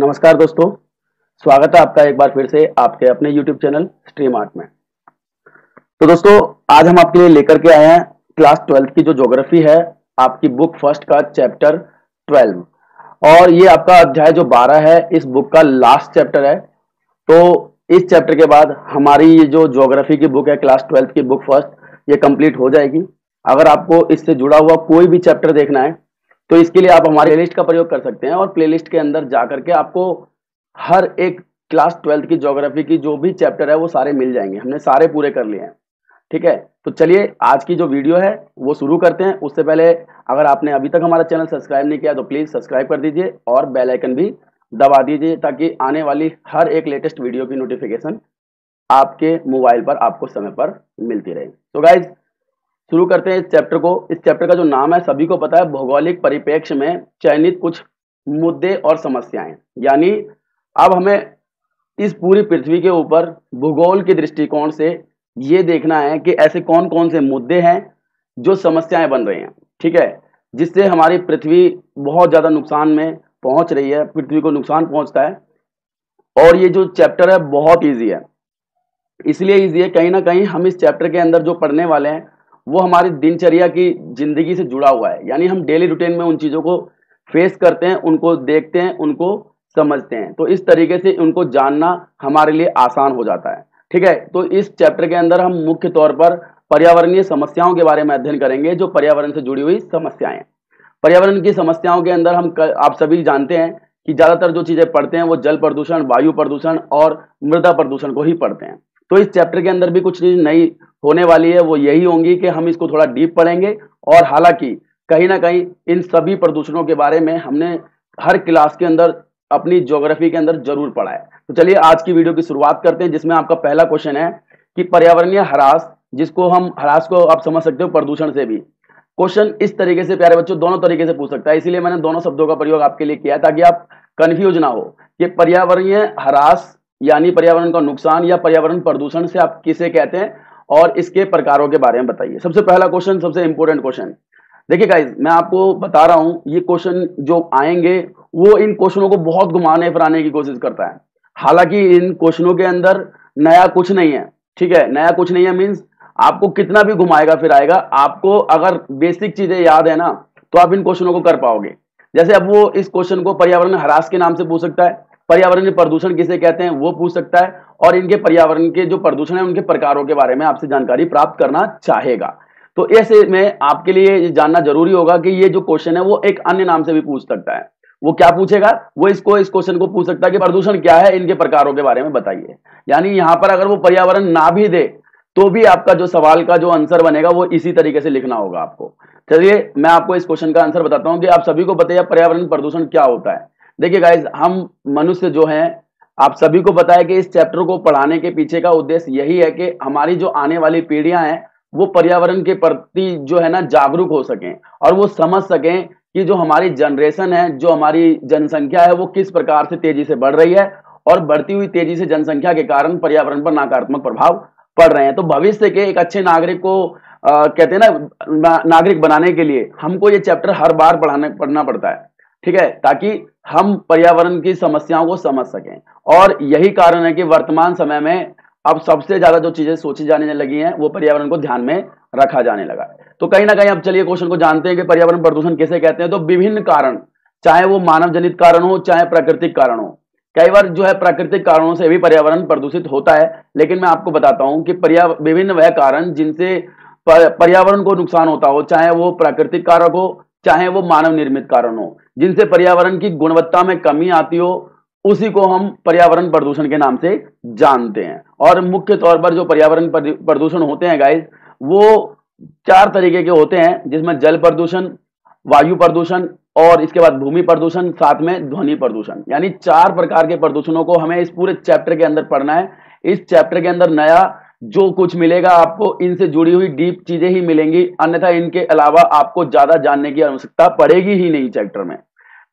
नमस्कार दोस्तों, स्वागत है आपका एक बार फिर से आपके अपने YouTube चैनल स्ट्रीम आर्ट में। तो दोस्तों, आज हम आपके लिए लेकर के आए हैं क्लास 12th की जो ज्योग्राफी है, आपकी बुक फर्स्ट का चैप्टर 12 और ये आपका अध्याय जो 12 है इस बुक का लास्ट चैप्टर है। तो इस चैप्टर के बाद हमारी ये जो ज्योग्राफी की बुक है क्लास 12th की बुक फर्स्ट, ये कंप्लीट हो जाएगी। अगर आपको इससे जुड़ा हुआ कोई भी चैप्टर देखना है तो इसके लिए आप हमारे प्लेलिस्ट का प्रयोग कर सकते हैं और प्लेलिस्ट के अंदर जाकर के आपको हर एक क्लास 12th की ज्योग्राफी की जो भी चैप्टर है वो सारे मिल जाएंगे। हमने सारे पूरे कर लिए हैं, ठीक है। तो चलिए आज की जो वीडियो है वो शुरू करते हैं। उससे पहले अगर आपने अभी तक हमारा चैनल सब्सक्राइब नहीं किया तो प्लीज सब्सक्राइब कर दीजिए और बेल आइकन भी दबा दीजिए ताकि आने वाली हर एक लेटेस्ट वीडियो की नोटिफिकेशन आपके मोबाइल पर आपको समय पर मिलती रहे। तो गाइज शुरू करते हैं इस चैप्टर को। इस चैप्टर का जो नाम है सभी को पता है, भौगोलिक परिप्रेक्ष्य में चयनित कुछ मुद्दे और समस्याएं। यानी अब हमें इस पूरी पृथ्वी के ऊपर भूगोल के दृष्टिकोण से ये देखना है कि ऐसे कौन कौन से मुद्दे हैं जो समस्याएं बन रही हैं, ठीक है, जिससे हमारी पृथ्वी बहुत ज्यादा नुकसान में पहुंच रही है, पृथ्वी को नुकसान पहुंचता है। और ये जो चैप्टर है बहुत ईजी है, इसलिए ईजी है कहीं ना कहीं हम इस चैप्टर के अंदर जो पढ़ने वाले हैं वो हमारी दिनचर्या की जिंदगी से जुड़ा हुआ है। यानी हम डेली रूटीन में उन चीजों को फेस करते हैं, उनको देखते हैं, उनको समझते हैं, तो इस तरीके से उनको जानना हमारे लिए आसान हो जाता है, ठीक है। तो इस चैप्टर के अंदर हम मुख्य तौर पर पर्यावरणीय समस्याओं के बारे में अध्ययन करेंगे, जो पर्यावरण से जुड़ी हुई समस्याएं। पर्यावरण की समस्याओं के अंदर आप सभी जानते हैं कि ज्यादातर जो चीजें पढ़ते हैं वो जल प्रदूषण, वायु प्रदूषण और मृदा प्रदूषण को ही पढ़ते हैं। तो इस चैप्टर के अंदर भी कुछ चीज नई होने वाली है, वो यही होंगी कि हम इसको थोड़ा डीप पढ़ेंगे। और हालांकि कहीं ना कहीं इन सभी प्रदूषणों के बारे में हमने हर क्लास के अंदर अपनी ज्योग्राफी के अंदर जरूर पढ़ा है। तो चलिए आज की वीडियो की शुरुआत करते हैं, जिसमें आपका पहला क्वेश्चन है कि पर्यावरणीय ह्रास, जिसको हम ह्रास को आप समझ सकते हो प्रदूषण से भी। क्वेश्चन इस तरीके से प्यारे बच्चों दोनों तरीके से पूछ सकता है, इसीलिए मैंने दोनों शब्दों का प्रयोग आपके लिए किया है ताकि आप कंफ्यूज ना हो कि पर्यावरणीय ह्रास यानी पर्यावरण का नुकसान या पर्यावरण प्रदूषण से आप किसे कहते हैं और इसके प्रकारों के बारे में बताइए। सबसे पहला क्वेश्चन, सबसे इंपॉर्टेंट क्वेश्चन, देखिए गाइज मैं आपको बता रहा हूं ये क्वेश्चन जो आएंगे वो इन क्वेश्चनों को बहुत घुमाने फिराने की कोशिश करता है। हालांकि इन क्वेश्चनों के अंदर नया कुछ नहीं है, ठीक है। नया कुछ नहीं है मीन्स आपको कितना भी घुमाएगा फिराएगा, आपको अगर बेसिक चीजें याद है ना तो आप इन क्वेश्चनों को कर पाओगे। जैसे अब वो इस क्वेश्चन को पर्यावरण ह्रास के नाम से पूछ सकता है, पर्यावरणीय प्रदूषण किसे कहते हैं वो पूछ सकता है, और इनके पर्यावरण के जो प्रदूषण है उनके प्रकारों के बारे में आपसे जानकारी प्राप्त करना चाहेगा। तो ऐसे में आपके लिए जानना जरूरी होगा कि ये जो क्वेश्चन है वो एक अन्य नाम से भी पूछ सकता है। वो क्या पूछेगा, वो इस क्वेश्चन को पूछ सकता है कि प्रदूषण क्या है, इनके प्रकारों के बारे में बताइए। यानी यहां पर अगर वो पर्यावरण ना भी दे तो भी आपका जो सवाल का जो आंसर बनेगा वो इसी तरीके से लिखना होगा आपको। चलिए मैं आपको इस क्वेश्चन का आंसर बताता हूं कि आप सभी को पता है पर्यावरण प्रदूषण क्या होता है। देखिए गाइज, हम मनुष्य जो हैं, आप सभी को पता है कि इस चैप्टर को पढ़ाने के पीछे का उद्देश्य यही है कि हमारी जो आने वाली पीढ़ियां हैं वो पर्यावरण के प्रति जो है ना जागरूक हो सकें और वो समझ सकें कि जो हमारी जनरेशन है, जो हमारी जनसंख्या है वो किस प्रकार से तेजी से बढ़ रही है और बढ़ती हुई तेजी से जनसंख्या के कारण पर्यावरण पर नकारात्मक प्रभाव पड़ रहे हैं। तो भविष्य के एक अच्छे नागरिक को कहते हैं ना, नागरिक बनाने के लिए हमको ये चैप्टर हर बार पढ़ना पड़ता है, ठीक है, ताकि हम पर्यावरण की समस्याओं को समझ सकें। और यही कारण है कि वर्तमान समय में अब सबसे ज्यादा जो चीजें सोची जाने लगी हैं वो पर्यावरण को ध्यान में रखा जाने लगा है। तो कहीं ना कहीं अब चलिए क्वेश्चन को जानते हैं कि पर्यावरण प्रदूषण किसे कहते हैं। तो विभिन्न कारण, चाहे वो मानव जनित कारण हो चाहे प्राकृतिक कारण हो, कई बार जो है प्राकृतिक कारणों से भी पर्यावरण प्रदूषित होता है, लेकिन मैं आपको बताता हूं कि विभिन्न वह कारण जिनसे पर्यावरण को नुकसान होता हो, चाहे वो प्राकृतिक कारक हो चाहे वो मानव निर्मित कारण हो, जिनसे पर्यावरण की गुणवत्ता में कमी आती हो, उसी को हम पर्यावरण प्रदूषण के नाम से जानते हैं। और मुख्य तौर पर जो पर्यावरण प्रदूषण होते हैं गाइस वो 4 तरीके के होते हैं, जिसमें जल प्रदूषण, वायु प्रदूषण और इसके बाद भूमि प्रदूषण, साथ में ध्वनि प्रदूषण। यानी 4 प्रकार के प्रदूषणों को हमें इस पूरे चैप्टर के अंदर पढ़ना है। इस चैप्टर के अंदर नया जो कुछ मिलेगा आपको इनसे जुड़ी हुई डीप चीजें ही मिलेंगी, अन्यथा इनके अलावा आपको ज्यादा जानने की आवश्यकता पड़ेगी ही नहीं चैप्टर में।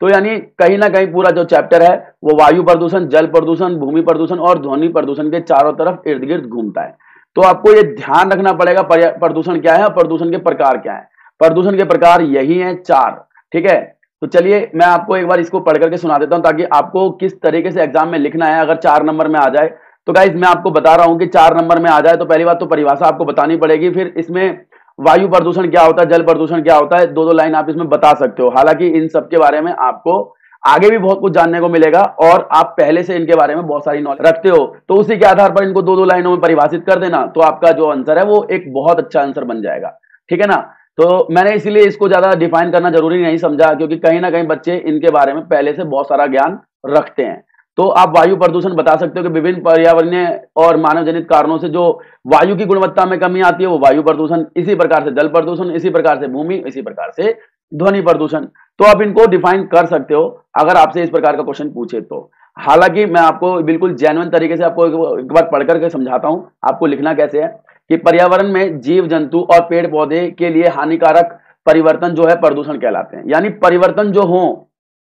तो यानी कहीं ना कहीं पूरा जो चैप्टर है वो वायु प्रदूषण, जल प्रदूषण, भूमि प्रदूषण और ध्वनि प्रदूषण के चारों तरफ इर्द गिर्द घूमता है। तो आपको ये ध्यान रखना पड़ेगा प्रदूषण क्या है और प्रदूषण के प्रकार क्या है। प्रदूषण के प्रकार यही है 4, ठीक है। तो चलिए मैं आपको एक बार इसको पढ़ करके सुना देता हूं ताकि आपको किस तरीके से एग्जाम में लिखना है अगर 4 नंबर में आ जाए। तो गाइज मैं आपको बता रहा हूं कि 4 नंबर में आ जाए तो पहली बात तो परिभाषा आपको बतानी पड़ेगी, फिर इसमें वायु प्रदूषण क्या होता है, जल प्रदूषण क्या होता है, दो दो लाइन आप इसमें बता सकते हो। हालांकि इन सब के बारे में आपको आगे भी बहुत कुछ जानने को मिलेगा और आप पहले से इनके बारे में बहुत सारी नॉलेज रखते हो, तो उसी के आधार पर इनको दो दो लाइनों में परिभाषित कर देना, तो आपका जो आंसर है वो एक बहुत अच्छा आंसर बन जाएगा। ठीक है ना। तो मैंने इसीलिए इसको ज्यादा डिफाइन करना जरूरी नहीं समझा, क्योंकि कहीं ना कहीं बच्चे इनके बारे में पहले से बहुत सारा ज्ञान रखते हैं। तो आप वायु प्रदूषण बता सकते हो कि विभिन्न पर्यावरणीय और मानव जनित कारणों से जो वायु की गुणवत्ता में कमी आती है वो वायु प्रदूषण, इसी प्रकार से जल प्रदूषण, इसी प्रकार से भूमि, इसी प्रकार से ध्वनि प्रदूषण। तो आप इनको डिफाइन कर सकते हो अगर आपसे इस प्रकार का क्वेश्चन पूछे तो। हालांकि मैं आपको बिल्कुल जेन्युइन तरीके से आपको एक बार पढ़ करके समझाता हूं आपको लिखना कैसे है कि पर्यावरण में जीव जंतु और पेड़ पौधे के लिए हानिकारक परिवर्तन जो है प्रदूषण कहलाते हैं। यानी परिवर्तन जो हो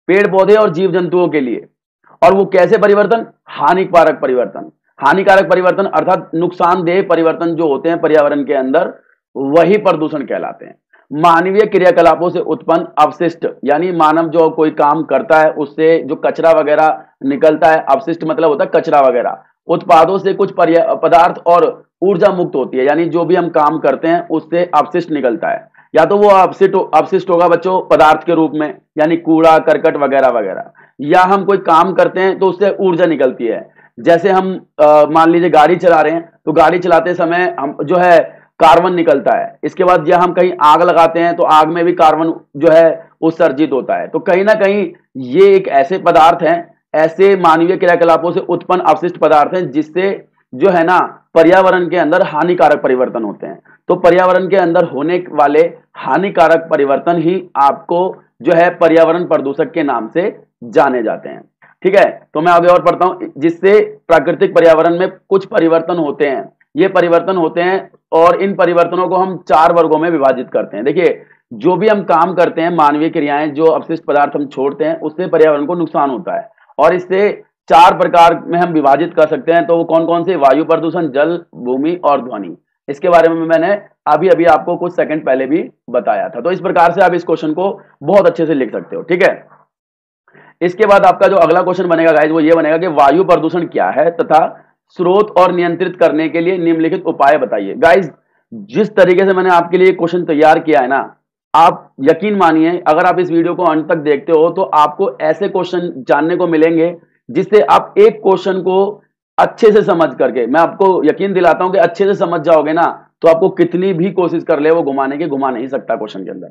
पेड़ पौधे और जीव जंतुओं के लिए, और वो कैसे परिवर्तन, हानिकारक परिवर्तन। हानिकारक परिवर्तन अर्थात नुकसानदेह परिवर्तन जो होते हैं पर्यावरण के अंदर, वही प्रदूषण कहलाते हैं। मानवीय क्रियाकलापों से उत्पन्न अवशिष्ट, यानी मानव जो कोई काम करता है उससे जो कचरा वगैरह निकलता है, अवशिष्ट मतलब होता है कचरा वगैरह, उत्पादों से कुछ पदार्थ और ऊर्जा मुक्त होती है। यानी जो भी हम काम करते हैं उससे अवशिष्ट निकलता है, या तो वो अवशिष्ट होगा बच्चों पदार्थ के रूप में, यानी कूड़ा करकट वगैरह वगैरह, या हम कोई काम करते हैं तो उससे ऊर्जा निकलती है। जैसे हम मान लीजिए गाड़ी चला रहे हैं तो गाड़ी चलाते समय हम जो है कार्बन निकलता है। इसके बाद जब हम कहीं आग लगाते हैं तो आग में भी कार्बन जो है उत्सर्जित होता है। तो कहीं ना कहीं ये एक ऐसे पदार्थ हैं, ऐसे मानवीय क्रियाकलापों से उत्पन्न अवशिष्ट पदार्थ हैं जिससे जो है ना पर्यावरण के अंदर हानिकारक परिवर्तन होते हैं। तो पर्यावरण के अंदर होने वाले हानिकारक परिवर्तन ही आपको जो है पर्यावरण प्रदूषक के नाम से जाने जाते हैं। ठीक है, तो मैं आगे और पढ़ता हूं। जिससे प्राकृतिक पर्यावरण में कुछ परिवर्तन होते हैं, ये परिवर्तन होते हैं और इन परिवर्तनों को हम 4 वर्गों में विभाजित करते हैं। देखिए जो भी हम काम करते हैं, मानवीय क्रियाएं, जो अवशिष्ट पदार्थ हम छोड़ते हैं उससे पर्यावरण को नुकसान होता है, और इससे 4 प्रकार में हम विभाजित कर सकते हैं। तो वो कौन कौन से, वायु प्रदूषण, जल, भूमि और ध्वनि। इसके बारे में मैंने अभी अभी आपको कुछ सेकंड पहले भी बताया था। तो इस प्रकार से आप इस क्वेश्चन को बहुत अच्छे से लिख सकते हो। ठीक है, इसके बाद आपका जो अगला क्वेश्चन बनेगा गाइज वो ये बनेगा कि वायु प्रदूषण क्या है तथा स्रोत और नियंत्रित करने के लिए निम्नलिखित उपाय बताइए। गाइज जिस तरीके से मैंने आपके लिए क्वेश्चन तैयार किया है ना, आप यकीन मानिए अगर आप इस वीडियो को अंत तक देखते हो तो आपको ऐसे क्वेश्चन जानने को मिलेंगे जिससे आप एक क्वेश्चन को अच्छे से समझ करके, मैं आपको यकीन दिलाता हूं कि अच्छे से समझ जाओगे ना तो आपको कितनी भी कोशिश कर ले वो घुमाने की घुमा नहीं सकता क्वेश्चन के अंदर।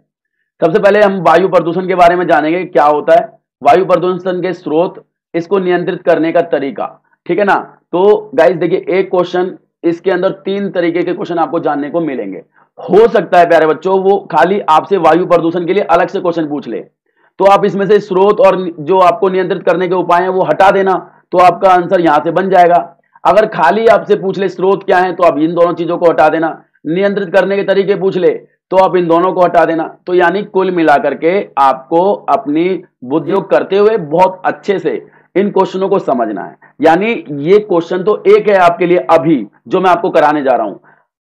सबसे पहले हम वायु प्रदूषण के बारे में जानेंगे क्या होता है, वायु प्रदूषण के स्रोत, इसको नियंत्रित करने का तरीका। ठीक है ना। तो गाइस देखिए एक क्वेश्चन, इसके अंदर 3 तरीके के क्वेश्चन आपको जानने को मिलेंगे। हो सकता है प्यारे बच्चों वो खाली आपसे वायु प्रदूषण के लिए अलग से क्वेश्चन पूछ ले, तो आप इसमें से स्रोत और जो आपको नियंत्रित करने के उपाय हैं वो हटा देना, तो आपका आंसर यहां से बन जाएगा। अगर खाली आपसे पूछ ले स्रोत क्या है तो आप इन दोनों चीजों को हटा देना, नियंत्रित करने के तरीके पूछ ले तो आप इन दोनों को हटा देना। तो यानी कुल मिलाकर के आपको अपनी बुद्धि करते हुए बहुत अच्छे से इन क्वेश्चनों को समझना है। यानी ये क्वेश्चन तो एक है आपके लिए अभी जो मैं आपको कराने जा रहा हूं,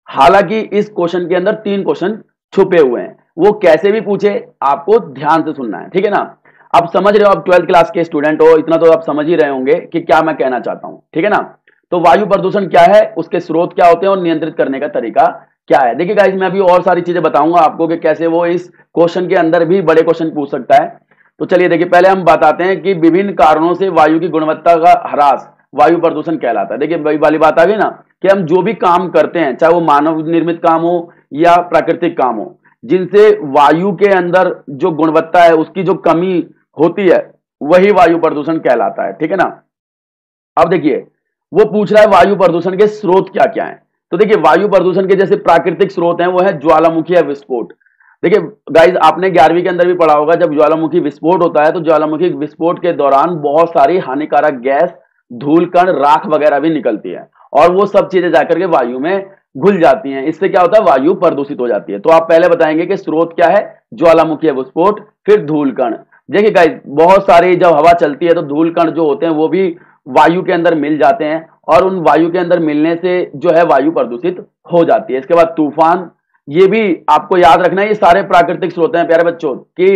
हालांकि इस क्वेश्चन के अंदर 3 क्वेश्चन छुपे हुए हैं, वो कैसे भी पूछे आपको ध्यान से सुनना है। ठीक है ना। आप समझ रहे हो, आप 12th क्लास के स्टूडेंट हो, इतना तो आप समझ ही रहे होंगे कि क्या मैं कहना चाहता हूं। ठीक है ना। तो वायु प्रदूषण क्या है, उसके स्रोत क्या होते हैं और नियंत्रित करने का तरीका क्या है। देखिए गाइस मैं अभी और सारी चीजें बताऊंगा आपको कि कैसे वो इस क्वेश्चन के अंदर भी बड़े क्वेश्चन पूछ सकता है। तो चलिए देखिए पहले हम बताते हैं कि विभिन्न कारणों से वायु की गुणवत्ता का ह्रास वायु प्रदूषण कहलाता है। देखिए वही वाली बात आ गई ना कि हम जो भी काम करते हैं, चाहे वो मानव निर्मित काम हो या प्राकृतिक काम हो, जिनसे वायु के अंदर जो गुणवत्ता है उसकी जो कमी होती है वही वायु प्रदूषण कहलाता है। ठीक है ना। अब देखिए वो पूछ रहा है वायु प्रदूषण के स्रोत क्या क्या है। तो देखिए वायु प्रदूषण के जैसे प्राकृतिक स्रोत हैं वो है ज्वालामुखी या विस्फोट। देखिए गाइज आपने 11वीं के अंदर भी पढ़ा होगा, जब ज्वालामुखी विस्फोट होता है तो ज्वालामुखी विस्फोट के दौरान बहुत सारी हानिकारक गैस, धूल कण, राख वगैरह भी निकलती है और वो सब चीजें जाकर के वायु में घुल जाती हैं। इससे क्या होता है, वायु प्रदूषित हो जाती है। तो आप पहले बताएंगे कि स्रोत क्या है, ज्वालामुखी विस्फोट, फिर धूल कण। देखिए गाइज बहुत सारी जब हवा चलती है तो धूल कण जो होते हैं वो भी वायु के अंदर मिल जाते हैं और उन वायु के अंदर मिलने से जो है वायु प्रदूषित हो जाती है। इसके बाद तूफान, ये भी आपको याद रखना है, ये सारे प्राकृतिक स्रोत हैं प्यारे बच्चों कि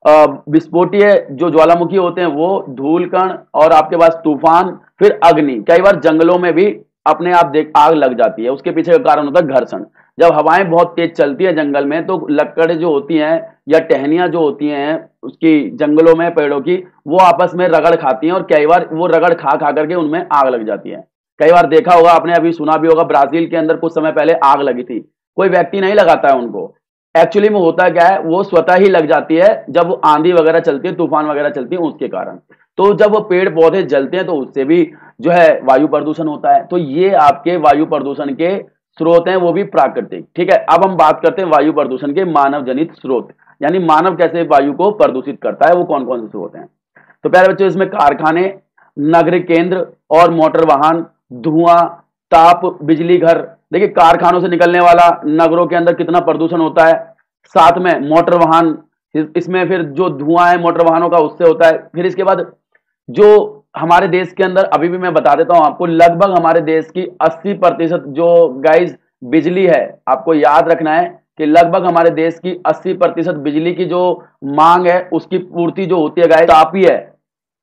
विस्फोटीय जो ज्वालामुखी होते हैं वो, धूल कण, और आपके पास तूफान, फिर अग्नि। कई बार जंगलों में भी अपने आप देख आग लग जाती है, उसके पीछे का कारण होता है घर्षण। जब हवाएं बहुत तेज चलती है जंगल में तो लकड़े जो होती हैं या टहनियां जो होती हैं उसकी, जंगलों में पेड़ों की, वो आपस में रगड़ खाती हैं और कई बार वो रगड़ खा खा करके उनमें आग लग जाती है। कई बार देखा होगा आपने, अभी सुना भी होगा, ब्राजील के अंदर कुछ समय पहले आग लगी थी। कोई व्यक्ति नहीं लगाता है उनको, एक्चुअली में होता क्या है, वो स्वतः ही लग जाती है जब वो आंधी वगैरह चलती है, तूफान वगैरह चलती है उसके कारण। तो जब वो पेड़ पौधे जलते हैं तो उससे भी जो है वायु प्रदूषण होता है। तो ये आपके वायु प्रदूषण के स्रोत हैं, वो भी प्राकृतिक। ठीक है, अब हम बात करते हैं वायु प्रदूषण के मानव जनित स्रोत, यानी मानव कैसे वायु को प्रदूषित करता है, वो कौन कौन से स्रोत हैं। तो प्यारे बच्चों, इसमें कारखाने, नगर केंद्र और मोटर वाहन, धुआं, ताप, बिजली घर। देखिए कारखानों से निकलने वाला नगरों के अंदर कितना प्रदूषण होता है, साथ में मोटर वाहन, इसमें फिर जो धुआं है मोटर वाहनों का उससे होता है। फिर इसके बाद जो हमारे देश के अंदर, अभी भी मैं बता देता हूं आपको, लगभग हमारे देश की 80% जो गाइस बिजली है, आपको याद रखना है कि लगभग हमारे देश की 80% बिजली की जो मांग है उसकी पूर्ति जो होती है गाइस, तापीय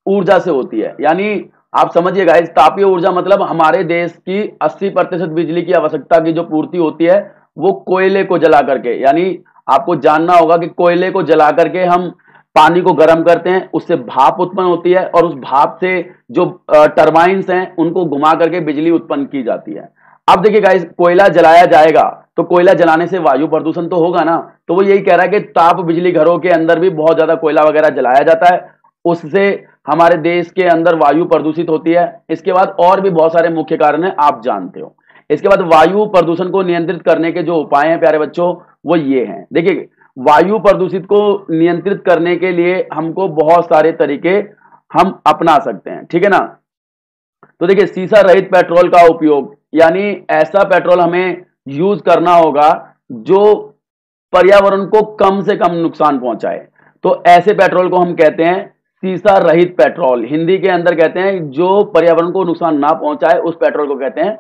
ऊर्जा से होती है। यानी आप समझिए गाइस, तापीय ऊर्जा मतलब हमारे देश की 80% बिजली की आवश्यकता की जो पूर्ति होती है वो कोयले को जला करके, यानी आपको जानना होगा कि कोयले को जला करके हम पानी को गर्म करते हैं, उससे भाप उत्पन्न होती है और उस भाप से जो टरबाइन्स हैं उनको घुमा करके बिजली उत्पन्न की जाती है। अब देखिए गाइस, कोयला जलाया जाएगा तो कोयला जलाने से वायु प्रदूषण तो होगा ना। तो वो यही कह रहा है कि ताप बिजली घरों के अंदर भी बहुत ज्यादा कोयला वगैरह जलाया जाता है, उससे हमारे देश के अंदर वायु प्रदूषित होती है। इसके बाद और भी बहुत सारे मुख्य कारण है, आप जानते हो। इसके बाद वायु प्रदूषण को नियंत्रित करने के जो उपाय हैं प्यारे बच्चों, वो ये हैं। देखिए वायु प्रदूषित को नियंत्रित करने के लिए हमको बहुत सारे तरीके हम अपना सकते हैं, ठीक है ना। तो देखिए शीशा रहित पेट्रोल का उपयोग, यानी ऐसा पेट्रोल हमें यूज करना होगा जो पर्यावरण को कम से कम नुकसान पहुंचाए। तो ऐसे पेट्रोल को हम कहते हैं शीशा रहित पेट्रोल। हिंदी के अंदर कहते हैं जो पर्यावरण को नुकसान ना पहुंचाए उस पेट्रोल को कहते हैं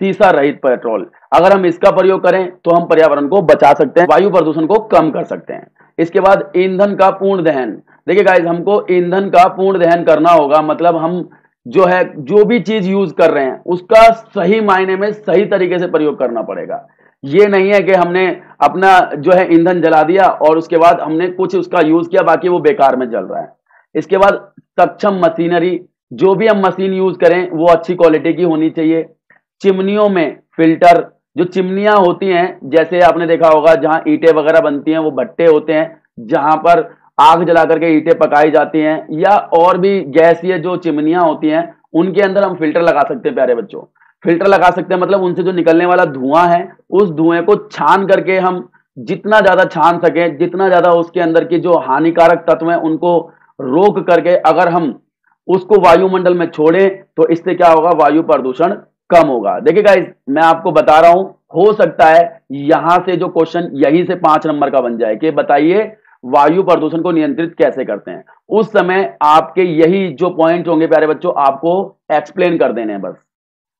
शीशा रहित पेट्रोल। अगर हम इसका प्रयोग करें तो हम पर्यावरण को बचा सकते हैं, वायु प्रदूषण को कम कर सकते हैं। इसके बाद ईंधन का पूर्ण दहन। देखिए गाइस, हमको ईंधन का पूर्ण दहन करना होगा, मतलब हम जो है जो भी चीज यूज कर रहे हैं उसका सही मायने में सही तरीके से प्रयोग करना पड़ेगा। ये नहीं है कि हमने अपना जो है ईंधन जला दिया और उसके बाद हमने कुछ उसका यूज किया, बाकी वो बेकार में जल रहा है। इसके बाद सक्षम मशीनरी, जो भी हम मशीन यूज करें वो अच्छी क्वालिटी की होनी चाहिए। चिमनियों में फिल्टर, जो चिमनियां होती हैं जैसे आपने देखा होगा जहां ईंटें वगैरह बनती हैं वो भट्टे होते हैं जहां पर आग जला करके ईंटें पकाई जाती हैं, या और भी गैसीय जो चिमनियां होती हैं उनके अंदर हम फिल्टर लगा सकते हैं प्यारे बच्चों। फिल्टर लगा सकते हैं मतलब उनसे जो निकलने वाला धुआं है उस धुएं को छान करके हम जितना ज्यादा छान सकें, जितना ज्यादा उसके अंदर की जो हानिकारक तत्व हैं उनको रोक करके अगर हम उसको वायुमंडल में छोड़ें तो इससे क्या होगा, वायु प्रदूषण कम होगा। देखिए गाइस, मैं आपको बता रहा हूं, हो सकता है यहां से जो क्वेश्चन यहीं से 5 नंबर का बन जाए कि बताइए वायु प्रदूषण को नियंत्रित कैसे करते हैं। उस समय आपके यही जो पॉइंट होंगे प्यारे बच्चों आपको एक्सप्लेन कर देने हैं। बस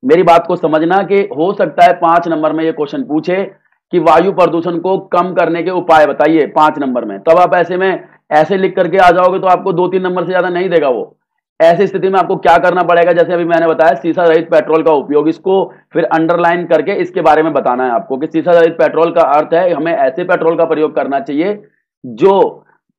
मेरी बात को समझना कि हो सकता है 5 नंबर में ये क्वेश्चन पूछे कि वायु प्रदूषण को कम करने के उपाय बताइए 5 नंबर में, तब आप ऐसे में ऐसे लिख करके आ जाओगे तो आपको 2-3 नंबर से ज्यादा नहीं देगा वो। ऐसी स्थिति में आपको क्या करना पड़ेगा, जैसे अभी मैंने बताया शीशा रहित पेट्रोल का उपयोग, इसको फिर अंडरलाइन करके इसके बारे में बताना है आपको कि शीशा रहित पेट्रोल का अर्थ है हमें ऐसे पेट्रोल का प्रयोग करना चाहिए जो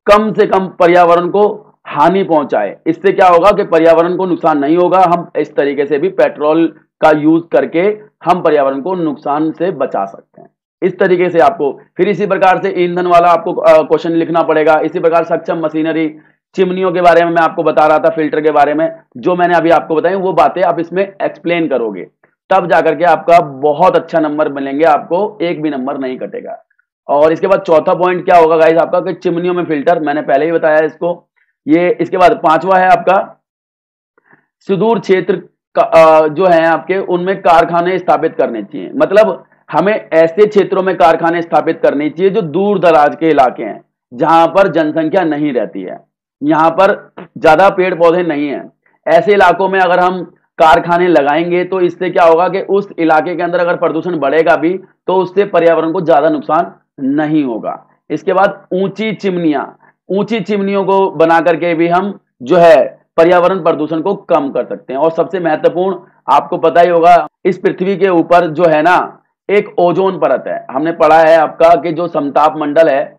कम से कम पर्यावरण को हानि पहुंचाए। इससे क्या होगा कि पर्यावरण को नुकसान नहीं होगा, हम इस तरीके से भी पेट्रोल का यूज करके हम पर्यावरण को नुकसान से बचा सकते हैं। इस तरीके से आपको फिर इसी प्रकार से ईंधन वाला आपको क्वेश्चन लिखना पड़ेगा। इसी प्रकार सक्षम मशीनरी, चिमनियों के बारे में मैं आपको बता रहा था, फिल्टर के बारे में जो मैंने अभी आपको बताई वो बातें आप इसमें एक्सप्लेन करोगे तब जाकर के आपका बहुत अच्छा नंबर मिलेंगे, आपको एक भी नंबर नहीं कटेगा। और इसके बाद चौथा पॉइंट क्या होगा गाइस आपका कि चिमनियों में फिल्टर, मैंने पहले ही बताया इसको। ये इसके बाद 5वां है आपका सुदूर क्षेत्र का जो है आपके उनमें कारखाने स्थापित करने चाहिए। मतलब हमें ऐसे क्षेत्रों में कारखाने स्थापित करने चाहिए जो दूर दराज के इलाके हैं जहां पर जनसंख्या नहीं रहती है, यहां पर ज्यादा पेड़ पौधे नहीं है। ऐसे इलाकों में अगर हम कारखाने लगाएंगे तो इससे क्या होगा कि उस इलाके के अंदर अगर प्रदूषण बढ़ेगा भी तो उससे पर्यावरण को ज्यादा नुकसान नहीं होगा। इसके बाद ऊंची चिमनियां, ऊंची चिमनियों को बना करके भी हम जो है पर्यावरण प्रदूषण को कम कर सकते हैं। और सबसे महत्वपूर्ण, आपको पता ही होगा, इस पृथ्वी के ऊपर जो है ना एक ओजोन परत है। हमने पढ़ा है आपका कि जो समताप मंडल है,